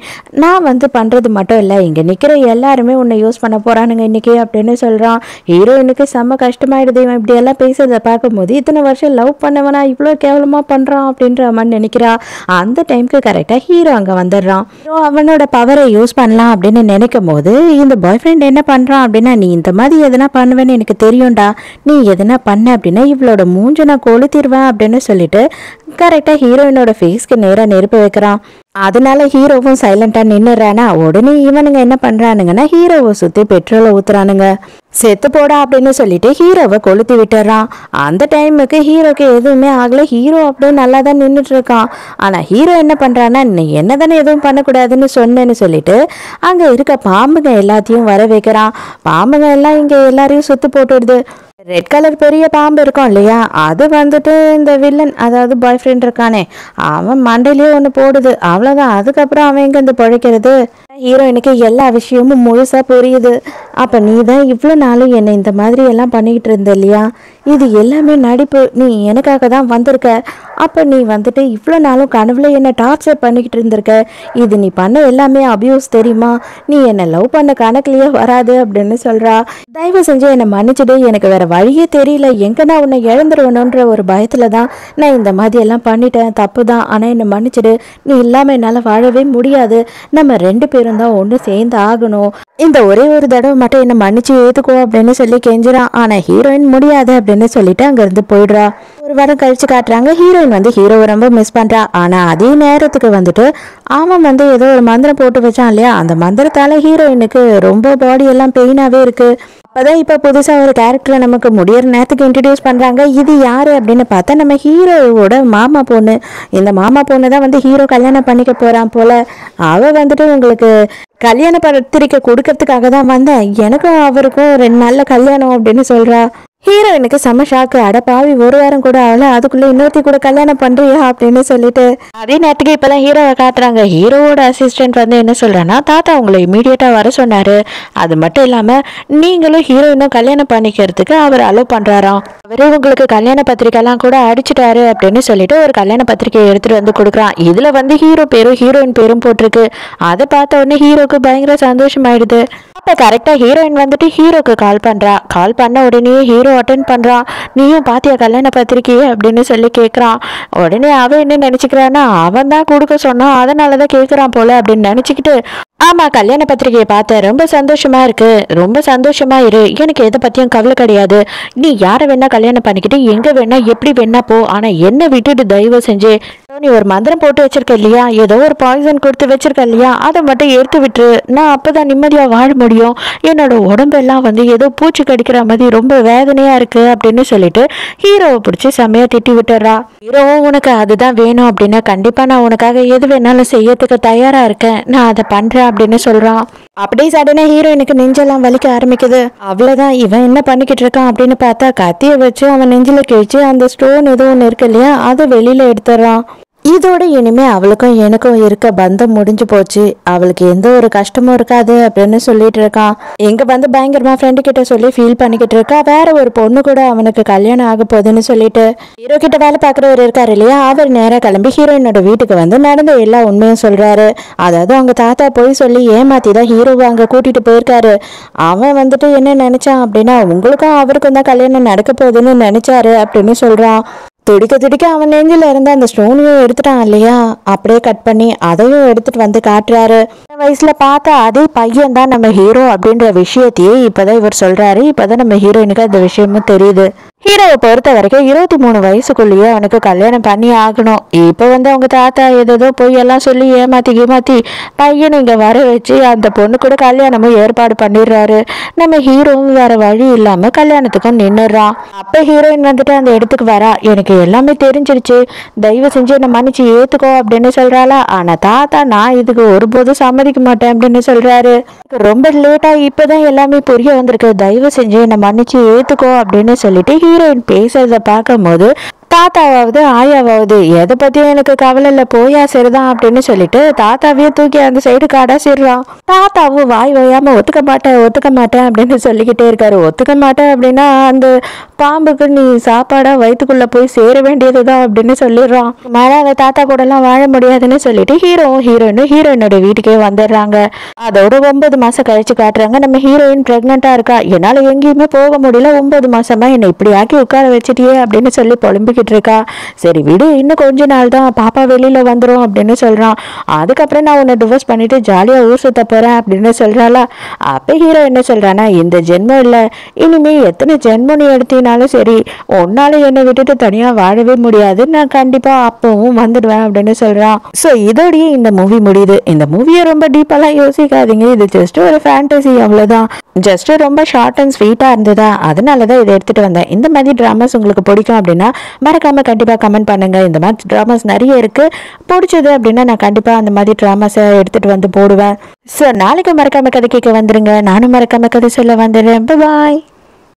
Speaker 1: நான் வந்து பண்றது மட்டும் இல்லை, இங்க நிக்கிற எல்லாருமே உன்னை யூஸ் பண்ண போறானுங்க இன்னைக்கு அப்படின்னு சொல்றான். ஹீரோயினுக்கு செம்ம கஷ்டமாயிடுது. இவன் இப்படி எல்லாம் பேசுறத பார்க்கும்போது இத்தனை வருஷம் லவ் பண்ணவனா இவ்வளோ கேவலமா பண்றான் அப்படின்ற மாதிரி நினைக்கிறா. அந்த டைமுக்கு கரெக்டா ஹீரோ அங்க வந்துடுறான். அவனோட பவரை யூஸ் பண்ணலாம் அப்படின்னு நினைக்கும் போது இந்த பாய் ஃப்ரெண்ட் என்ன பண்றான் அப்படின்னா, நீ இந்த மாதிரி எதனா பண்ணுவேன்னு எனக்கு தெரியும்டா, நீ எதனா பண்ண அப்படின்னா இவளோட மூஞ்ச நான் கொளுத்திடுவேன் அப்படின்னு சொல்லிட்டு கரெக்டா ஹீரோயினோட ஃபேஸ்க்கு நேராக நெருப்பு வைக்கிறான். அதனால ஹீரோவும் சைலண்டா நின்னுறானா. உடனே இவனுங்க என்ன பண்றானுங்கன்னா ஹீரோவை சுத்தி பெட்ரோலை ஊத்துறானுங்க. செத்து போடா அப்படின்னு சொல்லிட்டு ஹீரோவை கொளுத்தி விட்டுறான். அந்த டைமுக்கு ஹீரோக்கு எதுவுமே ஆகல. ஹீரோ அப்படியே நல்லா தான் நின்றுட்டு இருக்கான். ஆனா ஹீரோ என்ன பண்றான்னா, நீ என்ன தானே எதுவும் பண்ணக்கூடாதுன்னு சொன்னேன்னு சொல்லிட்டு அங்க இருக்க பாம்புங்க எல்லாத்தையும் வர வைக்கிறான். பாம்புங்க எல்லாம் இங்க எல்லாரையும் சுத்து போட்டுடுது. ரெட் கலர் பெரிய பாம்பு இருக்கும் இல்லையா, அது வந்துட்டு இந்த வில்லன், அதாவது பாய் ஃப்ரெண்ட் இருக்கானே, அவன் மண்டையிலேயே ஒன்று போடுது. அவ்வளோதான். அதுக்கப்புறம் அவன் எங்கே வந்து பிழைக்கிறது? ஹீரோயினுக்கு எல்லா விஷயமும் முழுசாக புரியுது. அப்போ நீ தான் இவ்வளோ நாளும் என்னை இந்த மாதிரி எல்லாம் பண்ணிக்கிட்டு இருந்த இல்லையா, இது எல்லாமே நடிப்பு, நீ எனக்காக தான் வந்திருக்க. அப்போ நீ வந்துட்டு இவ்வளோ நாளும் கனவுல என்னை டார்ச்சர் பண்ணிக்கிட்டு இருந்திருக்க. இது நீ பண்ண எல்லாமே அபியூஸ் தெரியுமா, நீ என்னை லவ் பண்ண கணக்குலேயே வராது அப்படின்னு சொல்கிறா. தயவு செஞ்சு என்னை மன்னிச்சுடு, எனக்கு வேற வழியே தெரியல, எங்கே நான் உன்னை இழந்துருவணுன்ற ஒரு பயத்தில் தான் நான் இந்த மாதிரி எல்லாம் பண்ணிட்டேன், தப்பு தான், ஆனால் என்னை மன்னிச்சுடு, நீ இல்லாமல் என்னால் வாழவே முடியாது, நம்ம 2 பேரும் தான் ஒன்று சேர்ந்து ஆகணும், இந்த ஒரே ஒரு தடவை மட்டும் என்னை மன்னிச்சு ஏற்றுக்கோ அப்படின்னு சொல்லி கெஞ்சுறான். ஆனால் ஹீரோயின் முடியாது அப்படின்னு சொல்லிட்டு அங்கேருந்து போயிடுறா. ஒரு வாரம் கழிச்சு காட்டுறாங்க, ஹீரோயின் வந்து ஹீரோவை ரொம்ப மிஸ் பண்ணுறா. ஆனால் அதே நேரத்துக்கு வந்துட்டு அவன் வந்து ஏதோ ஒரு மந்திரம் போட்டு வச்சான் இல்லையா, அந்த மந்திரத்தால் ஹீரோயினுக்கு ரொம்ப பாடி எல்லாம் பெயினாகவே இருக்குது. அப்போதான் இப்போ புதுசாக ஒரு கேரக்டரை நமக்கு முடியிற நேரத்துக்கு இன்ட்ரடியூஸ் பண்ணுறாங்க. இது யார் அப்படின்னு பார்த்தா நம்ம ஹீரோவோட மாமா பொண்ணு. இந்த மாமா பொண்ணு தான் வந்து ஹீரோ கல்யாணம் பண்ணிக்க போகிறான் போல். அவள் வந்துட்டு உங்களுக்கு கல்யாண பத்திரிக்கை கொடுக்கறதுக்காக தான் வந்தேன், எனக்கும் அவருக்கும் 2 நாள்ல கல்யாணம் அப்படின்னு சொல்கிறா. ஹீரோயினுக்கு செம்ம ஷாக்கு. அட பாவி, ஒரு வாரம் கூட ஆகல, அதுக்குள்ள இன்னொருத்தி கூட கல்யாணம் பண்றியா அப்படின்னு சொல்லிட்டு அதே நேரத்துக்கு இப்பெல்லாம் ஹீரோவை காட்டுறாங்க. ஹீரோவோட அசிஸ்டன்ட் வந்து என்ன சொல்றான்னா, தாத்தா உங்களை இமீடியட்டா வர சொன்னாரு, அது மட்டும் இல்லாம நீங்களும் ஹீரோயினும் கல்யாணம் பண்ணிக்கிறதுக்கு அவர் அலோவ் பண்றாராம், அவரே உங்களுக்கு கல்யாண பத்திரிக்கை எல்லாம் கூட அடிச்சுட்டாரு அப்படின்னு சொல்லிட்டு ஒரு கல்யாண பத்திரிக்கையை எடுத்துட்டு வந்து கொடுக்குறான். இதுல வந்து ஹீரோ பேரும் ஹீரோயின் பேரும் போட்டிருக்கு. அதை பார்த்த உடனே ஹீரோக்கு பயங்கர சந்தோஷமாயிடுது. அப்போ கரெக்டாக ஹீரோயின் வந்துட்டு ஹீரோக்கு கால் பண்ணுறா. கால் பண்ண உடனே ஹீரோ அட்டென்ட் பண்ணுறான். நீயும் பாத்தியா கல்யாண பத்திரிக்கையே அப்படின்னு சொல்லி கேட்குறான். உடனே அவன் என்ன நினச்சிக்கிறான்னா, அவன் தான் கொடுக்க சொன்னான், அதனால தான் கேட்குறான் போல அப்படின்னு நினச்சிக்கிட்டு, ஆமாம் கல்யாண பத்திரிகையை பார்த்தேன், ரொம்ப சந்தோஷமா இருக்கு, ரொம்ப சந்தோஷமா இரு, எனக்கு எதை பற்றியும் கவலை கிடையாது, நீ யாரை வேணா கல்யாணம் பண்ணிக்கிட்டு எங்கே வேணா எப்படி வேணா போ, ஆனால் என்னை விட்டுட்டு தயவு செஞ்சு நீ ஒரு மந்திரம் போட்டு வச்சிருக்க இல்லையா, ஏதோ ஒரு பாய்சன் கொடுத்து வச்சிருக்க இல்லையா, அதை மட்டும் எடுத்து விட்டுரு, நான் அப்போதான் நிம்மதியாக வாழ முடியும், என்னோட உடம்பெல்லாம் வந்து ஏதோ பூச்சி கடிக்கிற மாதிரி ரொம்ப வேதனையாக இருக்கு அப்படின்னு சொல்லிட்டு ஹீரோவை பிடிச்சி செம்மையாக திட்டி விட்டுறா. ஹீரோவும் உனக்கு அதுதான் வேணும் அப்படின்னா கண்டிப்பாக நான் உனக்காக எது வேணாலும் செய்யறதுக்கு தயாராக இருக்கேன், நான் அதை பண்ணுறேன் அப்படின்னு சொல்றான். அப்படியே சடனா ஹீரோயினுக்கு நெஞ்செல்லாம் வலிக்க ஆரம்பிக்குது. அவ்வளவுதான், இவன் என்ன பண்ணிக்கிட்டு இருக்கான் அப்படின்னு பார்த்தா கத்தியை வச்சு அவன் நெஞ்சில கிழிச்சு அந்த ஸ்டோன் ஏதோ ஒன்று இருக்கு இல்லையா, அதை வெளியில எடுத்துறான். இதோட இனிமே அவளுக்கும் எனக்கும் இருக்க பந்தம் முடிஞ்சு போச்சு, அவளுக்கு எந்த ஒரு கஷ்டமும் இருக்காது அப்படின்னு சொல்லிட்டு இருக்கான். எங்க வந்து பயங்கரமா ஃப்ரெண்டு கிட்ட சொல்லி ஃபீல் பண்ணிக்கிட்டு இருக்கா. வேற ஒரு பொண்ணு கூட அவனுக்கு கல்யாணம் ஆக போகுதுன்னு சொல்லிட்டு ஹீரோ கிட்ட வேலை பார்க்குறவர் இருக்காரு இல்லையா, அவர் நேராக கிளம்பி ஹீரோயினோட வீட்டுக்கு வந்து நடந்த எல்லா உண்மையும் சொல்றாரு. அதாவது அவங்க தாத்தா போய் சொல்லி ஏமாத்தி தான் ஹீரோவை அங்கே கூட்டிட்டு போயிருக்காரு. அவன் வந்துட்டு என்ன நினைச்சான் அப்படின்னா, உங்களுக்கும் அவருக்கும் தான் கல்யாணம் நடக்க போகுதுன்னு நினைச்சாரு அப்படின்னு சொல்றான். துடிக்க துடிக்க அவன் நெஞ்சில் இருந்த அந்த ஸ்டோனையும் எடுத்துட்டான் இல்லையா, அப்படியே கட் பண்ணி அதையும் எடுத்துட்டு வந்து காட்டுறாரு. வயசுல பார்த்தா அதே பையன் தான் நம்ம ஹீரோ அப்படின்ற விஷயத்தையே இப்பதான் இவர் சொல்றாரு. இப்பதான் நம்ம ஹீரோயினுக்கு அந்த விஷயமும் தெரியுது. ஹீரோவை பொறுத்த வரைக்கும் 23 வயசுக்குள்ளேயே அவனுக்கு கல்யாணம் பண்ணி ஆகணும். இப்போ வந்து அவங்க தாத்தா ஏதோ போய் எல்லாம் சொல்லி ஏமாத்தி பையனை இங்கே வர வச்சு அந்த பொண்ணு கூட கல்யாணமும் ஏற்பாடு பண்ணிடுறாரு. நம்ம ஹீரோவும் வேற வழி இல்லாமல் கல்யாணத்துக்கும் நின்றுறான். அப்போ ஹீரோயின் வந்துட்டு அந்த இடத்துக்கு வரா. எனக்கு எல்லாமே தெரிஞ்சிருச்சு, தயவு செஞ்சு என்னை மன்னிச்சு ஏற்றுக்கோ அப்படின்னு சொல்கிறாளா. ஆனால் தாத்தா நான் இதுக்கு ஒருபோதும் சம்மதிக்க மாட்டேன் அப்படின்னு சொல்கிறாரு. ரொம்ப லேட்டாக இப்போதான் எல்லாமே புரிய வந்திருக்கு, தயவு செஞ்சு என்னை மன்னிச்சு ஏற்றுக்கோ அப்படின்னு சொல்லிட்டு ஹீரோயின் பேசுறத பார்க்கும்போது தாத்தாவாவது ஆயாவாவது எதை பத்தியும் எனக்கு கவலை இல்லை, போயா சரிதான் அப்படின்னு சொல்லிட்டு தாத்தாவையும் தூக்கி அந்த சைடு காடா சிடுறான். தாத்தாவும் வாய் ஓயாம ஒத்துக்க மாட்டேன் அப்படின்னு சொல்லிக்கிட்டே இருக்காரு. ஒத்துக்க மாட்டேன் அப்படின்னா அந்த பாம்புக்கு நீ சாப்பாடா வயிற்றுக்குள்ள போய் சேர வேண்டியதுதான் அப்படின்னு சொல்லிடுறான். மேலே அந்த தாத்தா கூட எல்லாம் வாழ முடியாதுன்னு சொல்லிட்டு ஹீரோயினும் ஹீரோயினோட வீட்டுக்கே வந்துடுறாங்க. அதோட 9 மாசம் கழிச்சு காட்டுறாங்க. நம்ம ஹீரோயின் பிரெக்னெண்டா இருக்கா. என்னால எங்கேயுமே போக முடியல, 9 மாசமா என்னை இப்படி ஆக்கி உட்கார வச்சுட்டியே அப்படின்னு சொல்லி புலம்பிக்கிட்டு இருக்கா. சரி விடு, இன்னும் கொஞ்ச நாள் தான், பாப்பா வெளியில வந்துடும் அப்படின்னு சொல்றான். அதுக்கப்புறம் நான் உன்னை டிவோர்ஸ் பண்ணிட்டு ஜாலியா ஊர் சுத்த போறேன் அப்படின்னு சொல்றாளா. அப்ப ஹீரோ என்ன சொல்றானா, இந்த ஜென்மம் இல்ல, இனிமே எத்தனை ஜென்மம் நீ எடுத்தீங்க இல்லைனாலும் சரி, உன்னால என்னை விட்டுட்டு தனியா வாழவே முடியாது, நான் கண்டிப்பா அப்பவும் வந்துடுவேன் அப்படின்னு சொல்றான். ஸோ இதோடய இந்த மூவி முடியுது. இந்த மூவியை ரொம்ப டீப்பெல்லாம் யோசிக்காதீங்க, இது ஜஸ்ட் ஒரு ஃபேண்டசி, அவ்வளோதான். ஜஸ்ட் ரொம்ப ஷார்ட் அண்ட் ஸ்வீட்டாக இருந்ததா, அதனால தான் இதை எடுத்துகிட்டு வந்தேன். இந்த மாதிரி ட்ராமாஸ் உங்களுக்கு பிடிக்கும் அப்படின்னா மறக்காமல் கண்டிப்பாக கமெண்ட் பண்ணுங்கள். இந்த மாதிரி ட்ராமாஸ் நிறைய இருக்குது, பிடிச்சது அப்படின்னா நான் கண்டிப்பாக அந்த மாதிரி ட்ராமாஸை எடுத்துகிட்டு வந்து போடுவேன். ஸோ நாளைக்கு மறக்காமல் கதை கேட்க வந்துடுங்க, நானும் மறக்காமல் கதை சொல்ல வந்துடுறேன். பாய்.